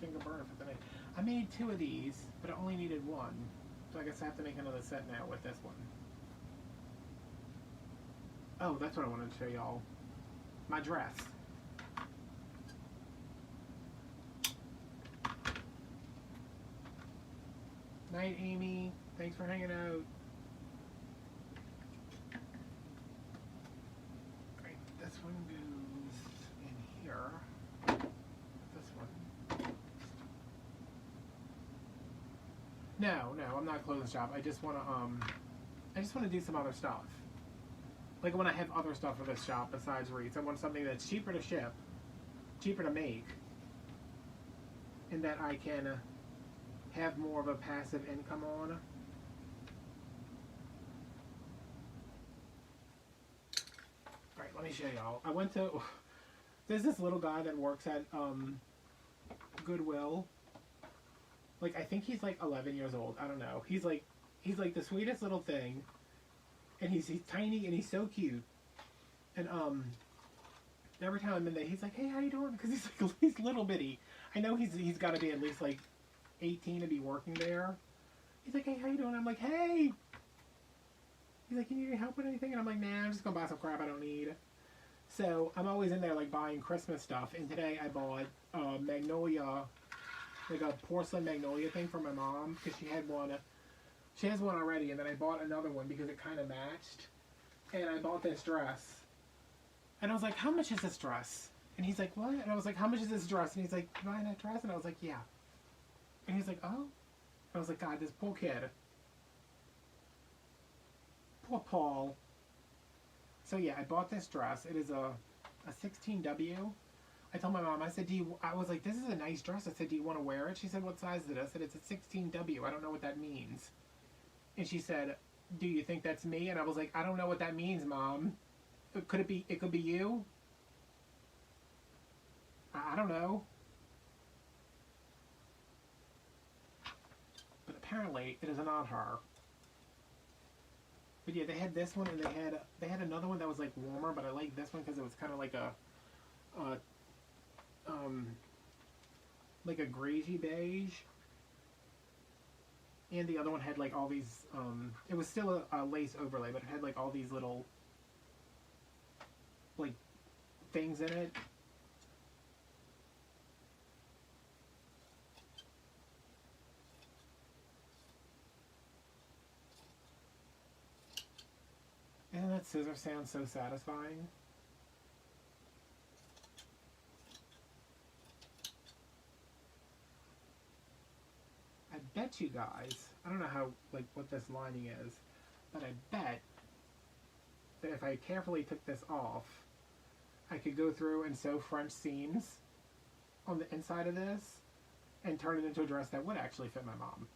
finger burn for the night. I made 2 of these, but I only needed 1. So I guess I have to make another set now with this one. Oh, that's what I wanted to show y'all. My dress. Night, Amy. Thanks for hanging out. Right, this one goes in here. This one. No, I'm not a clothing shop. I just want to do some other stuff. Like when I have other stuff for this shop besides wreaths, I want something that's cheaper to ship, cheaper to make, and that I can have more of a passive income on. Alright, let me show y'all. I went to... There's this little guy that works at Goodwill. Like, I think he's like 11 years old. I don't know. He's like the sweetest little thing. And he's tiny and he's so cute. And every time I'm in there, he's like, "Hey, how you doing?" Because he's little bitty. I know he's got to be at least like 18 to be working there. He's like, "Hey, how you doing?" I'm like, "Hey." He's like, "You need any help with anything?" And I'm like, "Nah, I'm just gonna buy some crap I don't need." So I'm always in there like buying Christmas stuff. And today I bought magnolia, like a porcelain magnolia thing for my mom because she had one. She has one already, and then I bought another one because it kind of matched. And I bought this dress. And I was like, "How much is this dress?" And he's like, "What?" And I was like, "How much is this dress?" And he's like, "You buying that dress?" And I was like, "Yeah." And he's like, "Oh." And I was like, "God, this poor kid. Poor Paul." So yeah, I bought this dress. It is a 16W. I told my mom, I said, I was like, "This is a nice dress." I said, "Do you want to wear it?" She said, "What size is it?" I said, "It's a 16W. I don't know what that means." And she said, "Do you think that's me?" And I was like, "I don't know what that means, Mom. It could be you? I don't know." But apparently, it is not her. But yeah, they had this one, and they had another one that was like warmer, but I like this one because it was kind of like a greasy beige. And the other one had like all these, it was still a lace overlay, but it had like all these little, like, things in it. And that scissor sounds so satisfying. I bet you guys, I don't know how, like, what this lining is, but I bet that if I carefully took this off, I could go through and sew French seams on the inside of this and turn it into a dress that would actually fit my mom.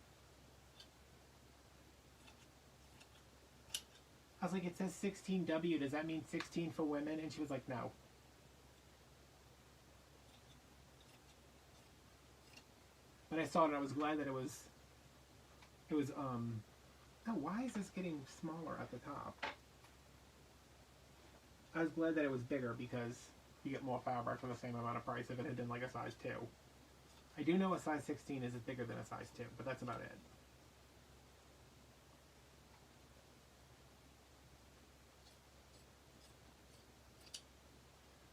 I was like, "It says 16W, does that mean 16 for women?" And she was like, "No." But I saw it and I was glad that it was, oh, why is this getting smaller at the top? I was glad that it was bigger because you get more fabric for the same amount of price if it had been like a size 2. I do know a size 16 is bigger than a size 2, but that's about it.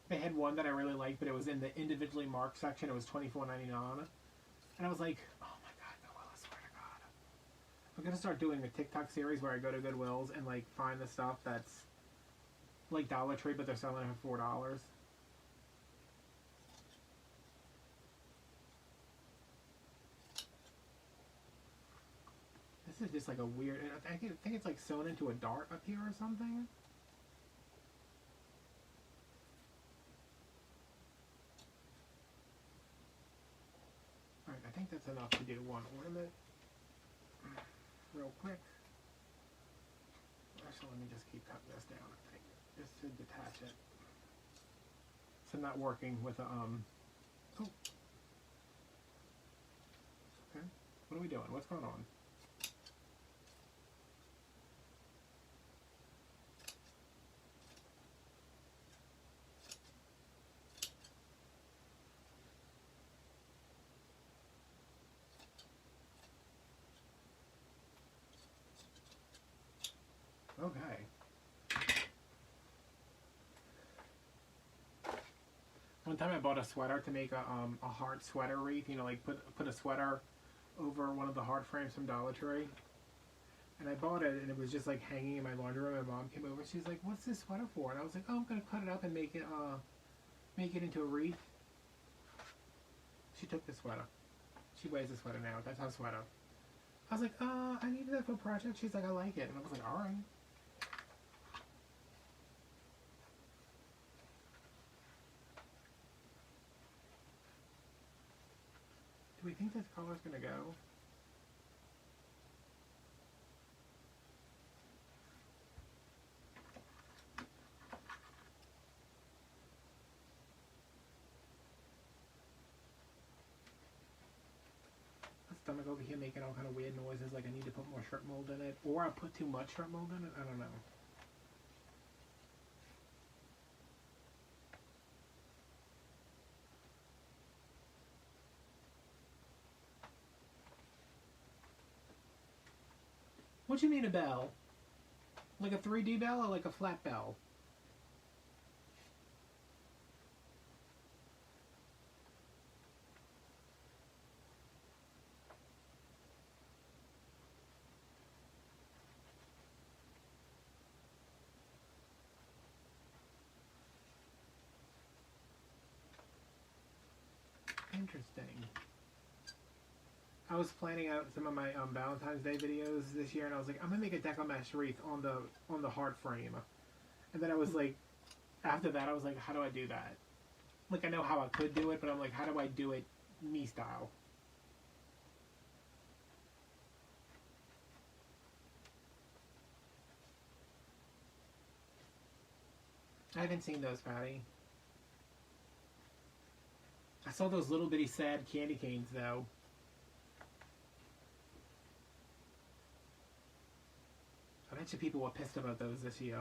They had one that I really liked, but it was in the individually marked section. It was $24.99. And I was like, "Oh my God, Noelle, I swear to God." I'm going to start doing a TikTok series where I go to Goodwills and like find the stuff that's like Dollar Tree, but they're selling it for $4. This is just like a weird, I think it's like sewn into a dart up here or something. Alright, I think that's enough to do one ornament. Real quick. Actually, let me just keep cutting this down, I think. Just to detach it. So I'm not working with a, oh. Okay. What are we doing? What's going on? One time I bought a sweater to make a heart sweater wreath. You know, like put a sweater over one of the heart frames from Dollar Tree. And I bought it, and it was just like hanging in my laundry room. My mom came over. She's like, "What's this sweater for?" And I was like, "Oh, I'm gonna cut it up and make it into a wreath." She took the sweater. She wears the sweater now. That's her sweater. I was like, I needed that for a project. She's like, I like it. And I was like, all right. Do we think this color's going to go? Stomach over here making all kind of weird noises, like I need to put more shrimp mold in it, or I put too much shrimp mold in it. I don't know. What you mean a bell? Like a 3D bell or like a flat bell? Interesting. I was planning out some of my Valentine's Day videos this year, and I was like, I'm gonna make a deco mesh wreath on the heart frame. And then I was like, after that, I was like, how do I do that? Like, I know how I could do it, but I'm like, how do I do it me style? I haven't seen those, Patty. I saw those little bitty sad candy canes, though. I bet you people were pissed about those this year.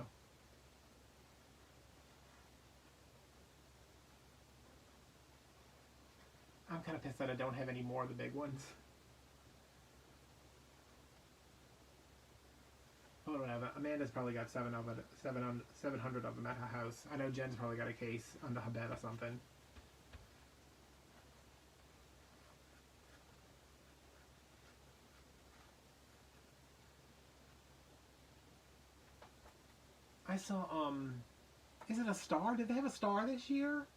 I'm kind of pissed that I don't have any more of the big ones. Oh, whatever. Amanda's probably got 700 of them at her house. I know Jen's probably got a case under her bed or something. I saw, is it a star? Did they have a star this year?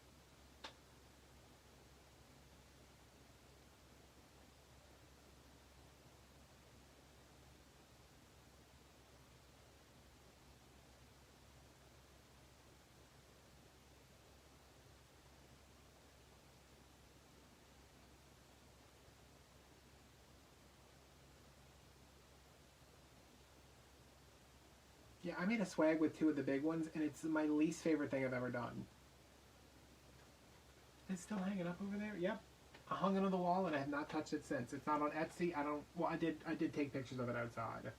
Yeah, I made a swag with 2 of the big ones, and it's my least favorite thing I've ever done. It's still hanging up over there? Yep. I hung it on the wall, and I have not touched it since. It's not on Etsy. Well, I did take pictures of it outside.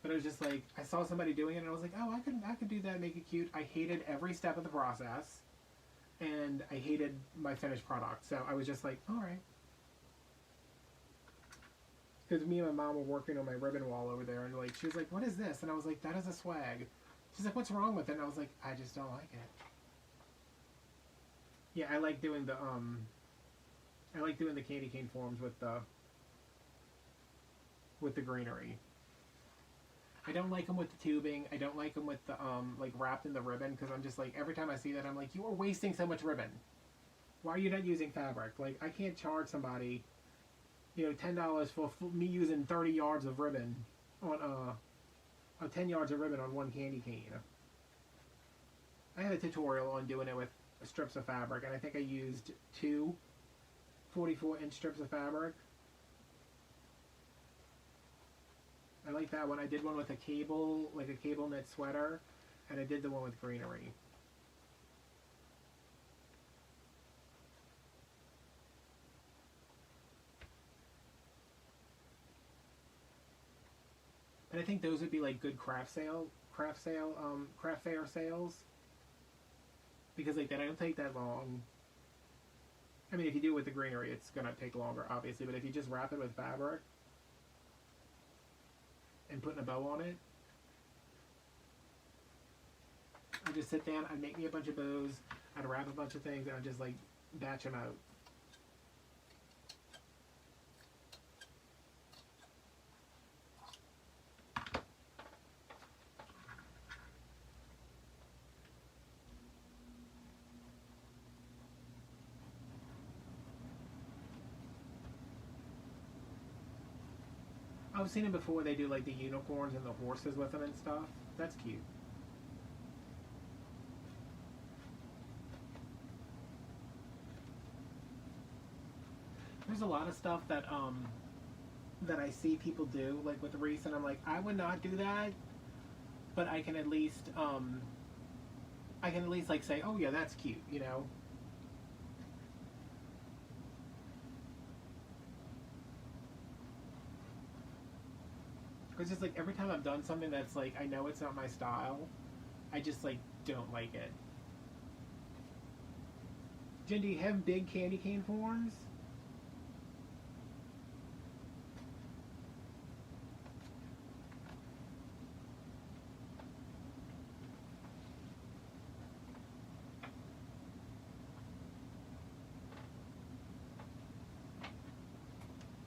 But it was just like, I saw somebody doing it, and I was like, oh, I could do that, make it cute. I hated every step of the process, and I hated my finished product. So I was just like, all right. Because me and my mom were working on my ribbon wall over there, and like she was like, "What is this?" And I was like, "That is a swag." She's like, "What's wrong with it?" And I was like, "I just don't like it." Yeah, I like doing the candy cane forms with the greenery. I don't like them with the tubing. I don't like them with the like wrapped in the ribbon, because I'm just like, every time I see that, I'm like, you are wasting so much ribbon. Why are you not using fabric? Like, I can't charge somebody, you know, $10 for me using 30 yards of ribbon on 10 yards of ribbon on one candy cane. I had a tutorial on doing it with strips of fabric, and I think I used 2 44-inch strips of fabric. I like that one. I did one with a cable, like a cable knit sweater, and I did the one with greenery. And I think those would be like good craft fair sales, because like they don't take that long. I mean, if you do it with the greenery, it's gonna take longer, obviously. But if you just wrap it with fabric and putting a bow on it, I just sit down. I make me a bunch of bows. I'd wrap a bunch of things and I'd just like batch them out. I've seen it before. They do like the unicorns and the horses with them and stuff. That's cute. There's a lot of stuff that that I see people do, like with wreaths, and I'm like, I would not do that, but I can at least like say, oh yeah, that's cute, you know. It's just like every time I've done something that's like I know it's not my style, I just like don't like it. Jen, do you have big candy cane forms?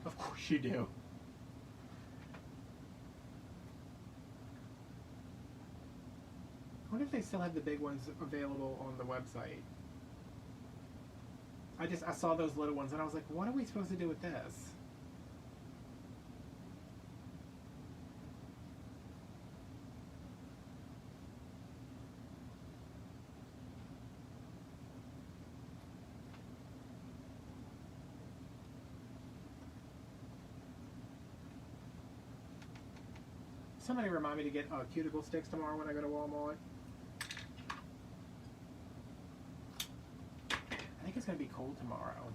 Of course you do. I wonder if they still have the big ones available on the website. I saw those little ones and I was like, what are we supposed to do with this? Somebody remind me to get cuticle sticks tomorrow when I go to Walmart. I think it's going to be cold tomorrow.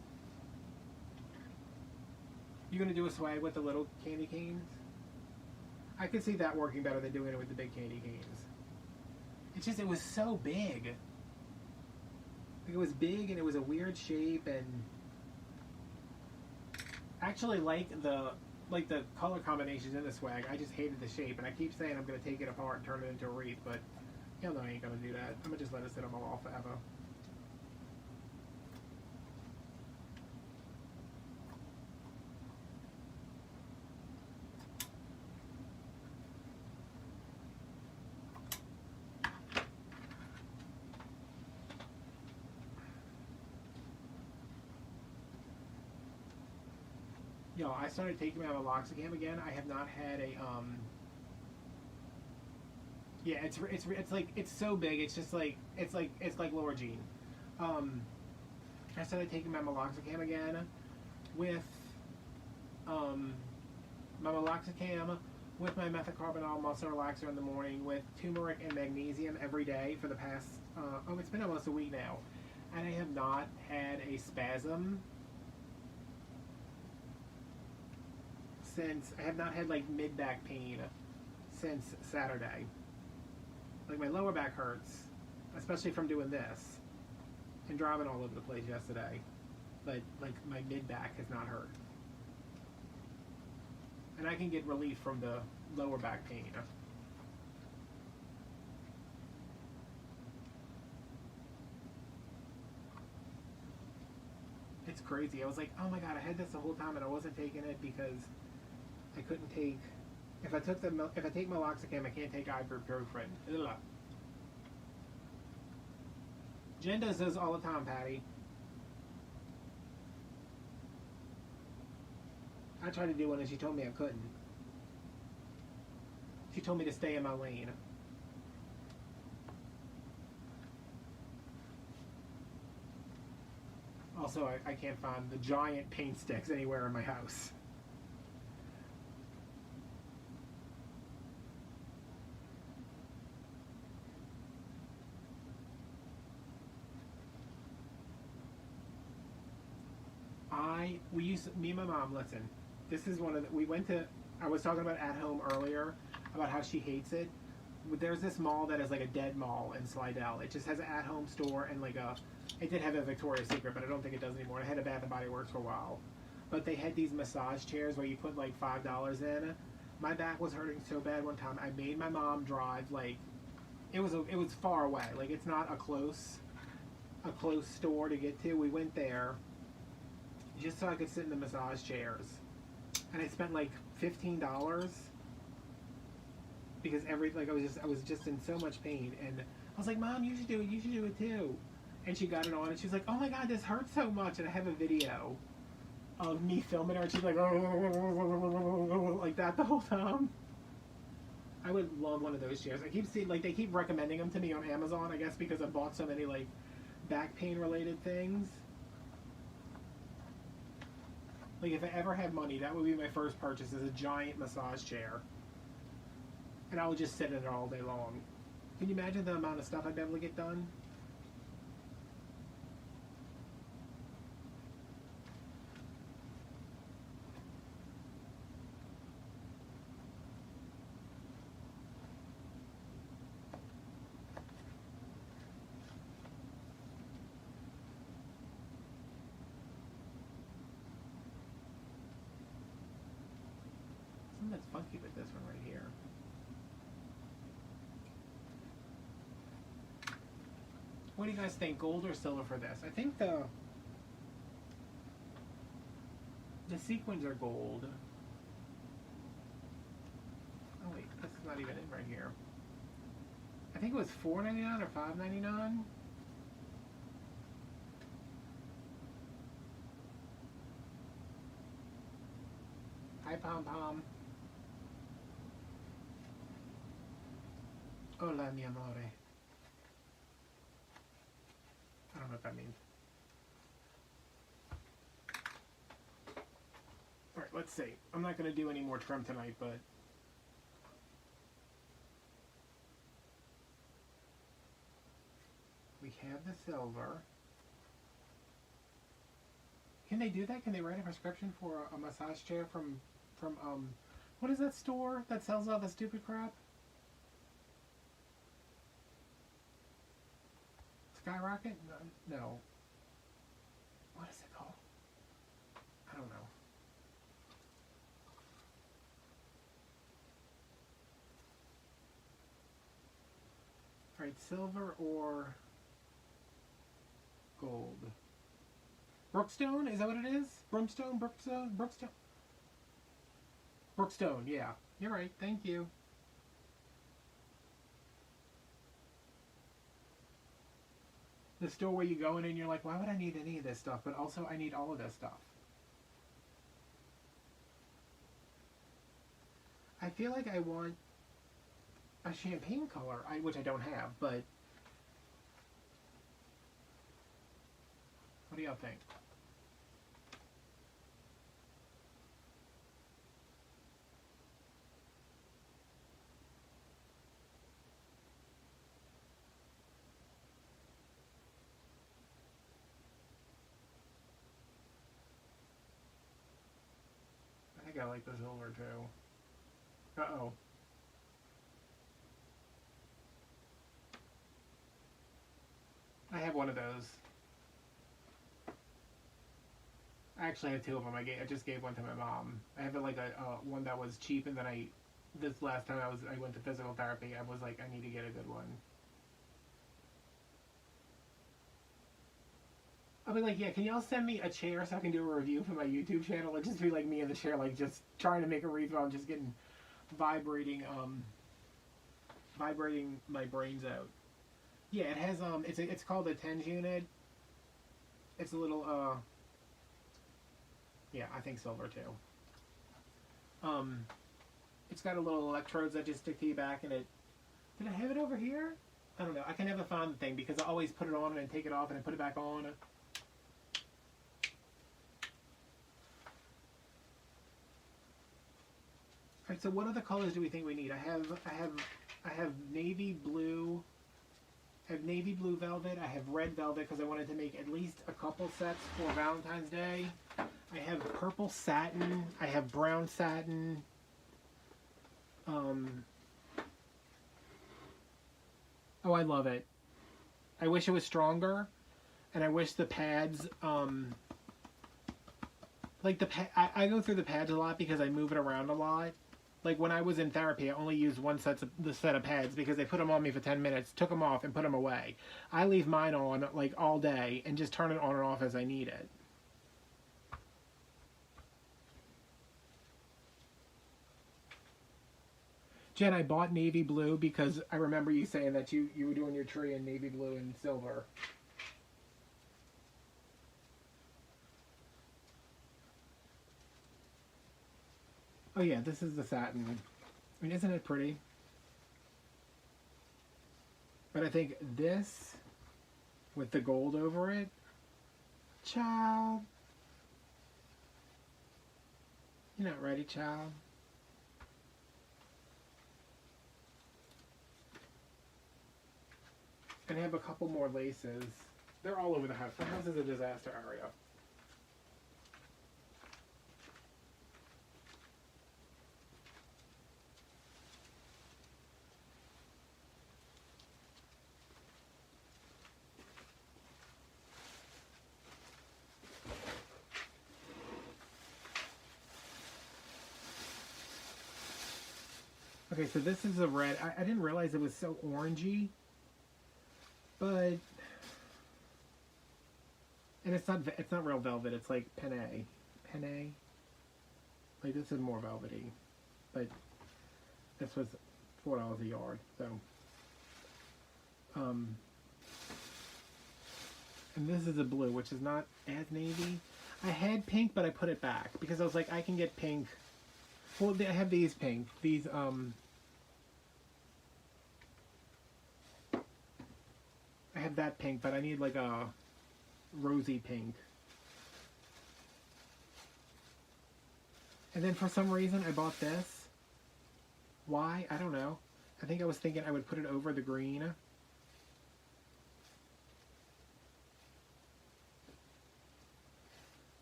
You going to do a swag with the little candy canes? I could see that working better than doing it with the big candy canes. It's just, it was so big. Like, it was big and it was a weird shape, and actually like the color combinations in the swag. I just hated the shape, and I keep saying I'm going to take it apart and turn it into a wreath, but hell no, I ain't going to do that. I'm going to just let it sit on my wall forever. Yo, I started taking my meloxicam again. I have not had a yeah, it's like it's so big. It's just like it's like Laura Jean. I started taking my meloxicam again with my meloxicam with my methocarbamol muscle relaxer in the morning with turmeric and magnesium every day for the past it's been almost a week now, and I have not had a spasm since. I have not had like mid back pain since Saturday. Like, my lower back hurts, especially from doing this and driving all over the place yesterday, but like my mid back has not hurt, and I can get relief from the lower back pain. It's crazy. I was like, oh my god, I had this the whole time and I wasn't taking it because I couldn't take. If I take meloxicam, I can't take ibuprofen. Ugh. Jen does those all the time, Patty. I tried to do one and she told me I couldn't. She told me to stay in my lane. Also, I can't find the giant paint sticks anywhere in my house. Me and my mom, listen, this is one of the, I was talking about at home earlier, about how she hates it. There's this mall that is like a dead mall in Slidell. It just has an at-home store and like it did have a Victoria's Secret, but I don't think it does anymore. It had a Bath and Body Works for a while. But they had these massage chairs where you put like $5 in. My back was hurting so bad one time, I made my mom drive, like, it was far away. Like, it's not a close a close store to get to. We went there just so I could sit in the massage chairs, and I spent like $15 because I was just in so much pain, and I was like, Mom, you should do it. You should do it too. And she got it on, and she's like, oh my God, this hurts so much. And I have a video of me filming her, and she's like, like that the whole time. I would love one of those chairs. I keep seeing, like, they keep recommending them to me on Amazon, I guess because I bought so many, like, back pain related things. Like, if I ever had money, that would be my first purchase, is a giant massage chair. And I would just sit in it all day long. Can you imagine the amount of stuff I'd be able to get done? Something that's funky with this one right here. What do you guys think, gold or silver for this? I think the sequins are gold. Oh wait, this is not even in right here. I think it was $4.99 or $5.99. Hi, Pom Pom. Hola, mi amore. I don't know what that means. Alright, let's see. I'm not going to do any more trim tonight, but we have the silver. Can they do that? Can they write a prescription for a massage chair from what is that store that sells all the stupid crap? Skyrocket? No. What is it called? I don't know. Alright, silver or gold? Brookstone? Is that what it is? Brookstone? Brookstone, yeah. You're right, thank you. The store where you go in and you're like, why would I need any of this stuff? But also, I need all of this stuff. I feel like I want a champagne color, which I don't have, but what do y'all think? I think I like the silver too. Uh-oh. I have one of those. I actually have two of them. I just gave one to my mom. I have like a one that was cheap, and then this last time I went to physical therapy, I was like, I need to get a good one. I'll be like, yeah, can y'all send me a chair so I can do a review for my YouTube channel? It'll just be like me in the chair, like just trying to make a review. I'm just getting vibrating my brains out. Yeah, it has it's called a TENS unit. It's a little yeah, I think silver too. It's got a little electrodes that just stick to your back, and it. Did I have it over here? I don't know. I can never find the thing because I always put it on and then take it off and then put it back on. Alright, so what other colors do we think we need? I have navy blue. I have navy blue velvet. I have red velvet because I wanted to make at least a couple sets for Valentine's Day. I have purple satin. I have brown satin. Oh, I love it. I wish it was stronger, and I wish the pads, like I go through the pads a lot because I move it around a lot. Like when I was in therapy, I only used the set of pads because they put them on me for 10 minutes, took them off, and put them away. I leave mine on like all day and just turn it on and off as I need it. Jen, I bought navy blue because I remember you saying that you were doing your tree in navy blue and silver. Oh yeah, this is the satin. I mean, isn't it pretty? But I think this, with the gold over it, child. You're not ready, child. And I have a couple more laces. They're all over the house. The house is a disaster area. Okay, so this is a red. I didn't realize it was so orangey. But, and it's not real velvet. It's like penne. Like this is more velvety, but this was $4 a yard. So, and this is a blue, which is not as navy. I had pink, but I put it back because I was like, I can get pink. Well, I have these pink. These I have that pink, but I need like a rosy pink. And then for some reason I bought this. Why? I don't know. I think I was thinking I would put it over the green.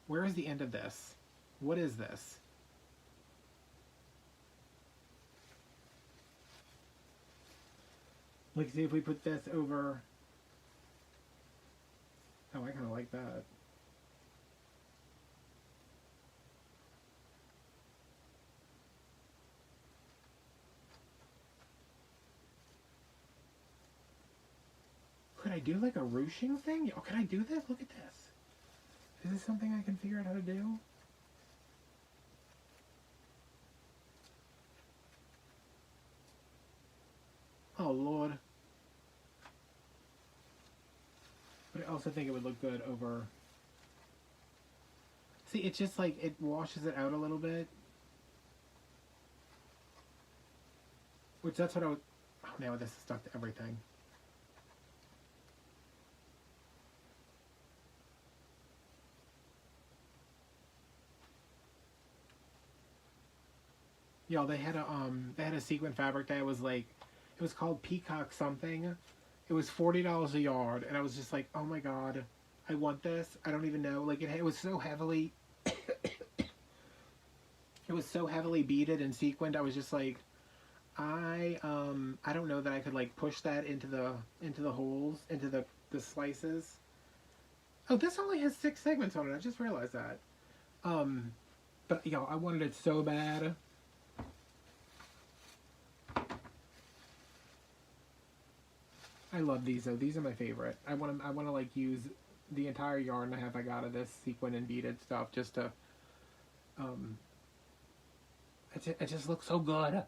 Where is the end of this? What is this? Like, see if we put this over. Oh, I kind of like that. Could I do like a ruching thing? Oh, can I do this? Look at this. Is this something I can figure out how to do? Oh, Lord. But I also think it would look good over... See, it's just like, it washes it out a little bit. Which that's what I would... Oh, now this is stuck to everything. Yo, they had a sequin fabric that was like, it was called Peacock something. It was $40 a yard, and I was just like, oh my god, I want this. I don't even know. Like, it was so heavily, it was so heavily beaded and sequined. I was just like, I don't know that I could like push that into the holes, into the slices. Oh, this only has 6 segments on it. I just realized that. But yo, I wanted it so bad. I love these though. These are my favorite. I want to like use the entire yarn I have. I got of this sequin and beaded stuff just to. It just looks so good.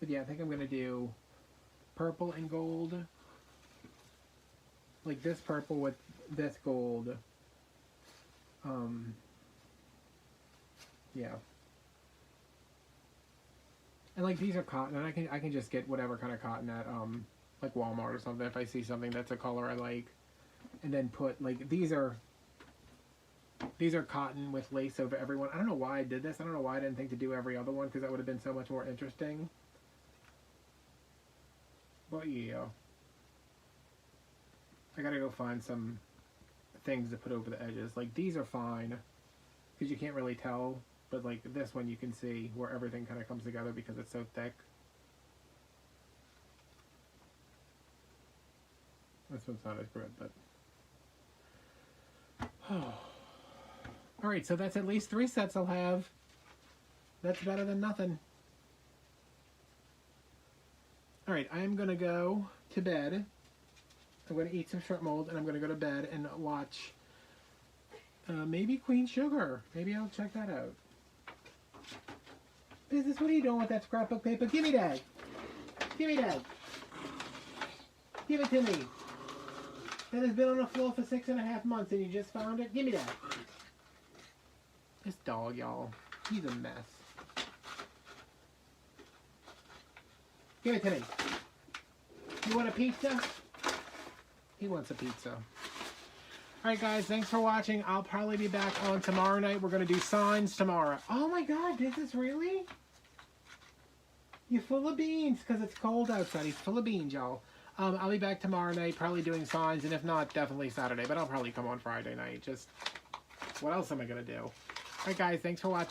But yeah, I think I'm gonna do purple and gold. Like this purple with this gold. Yeah. And like these are cotton, and I can just get whatever kind of cotton at like Walmart or something if I see something that's a color I like, and then put like these are cotton with lace over everyone. I don't know why I did this. I don't know why I didn't think to do every other one because that would have been so much more interesting. But yeah. I gotta go find some things to put over the edges. Like these are fine because you can't really tell, but like this one you can see where everything kind of comes together because it's so thick. This one's not as good, but... Alright, so that's at least 3 sets I'll have. That's better than nothing. Alright, I am going to go to bed. I'm going to eat some shrimp mold, and I'm going to go to bed and watch maybe Queen Sugar. Maybe I'll check that out. Business, what are you doing with that scrapbook paper? Give me that. Give me that. Give it to me. That has been on the floor for 6.5 months and you just found it? Give me that. This dog, y'all. He's a mess. Give it to me. You want a pizza? He wants a pizza. Alright guys, thanks for watching. I'll probably be back on tomorrow night. We're going to do signs tomorrow. Oh my god, this is really? You're full of beans because it's cold outside. He's full of beans, y'all. I'll be back tomorrow night, probably doing signs, and if not, definitely Saturday. But I'll probably come on Friday night. Just, what else am I going to do? Alright guys, thanks for watching.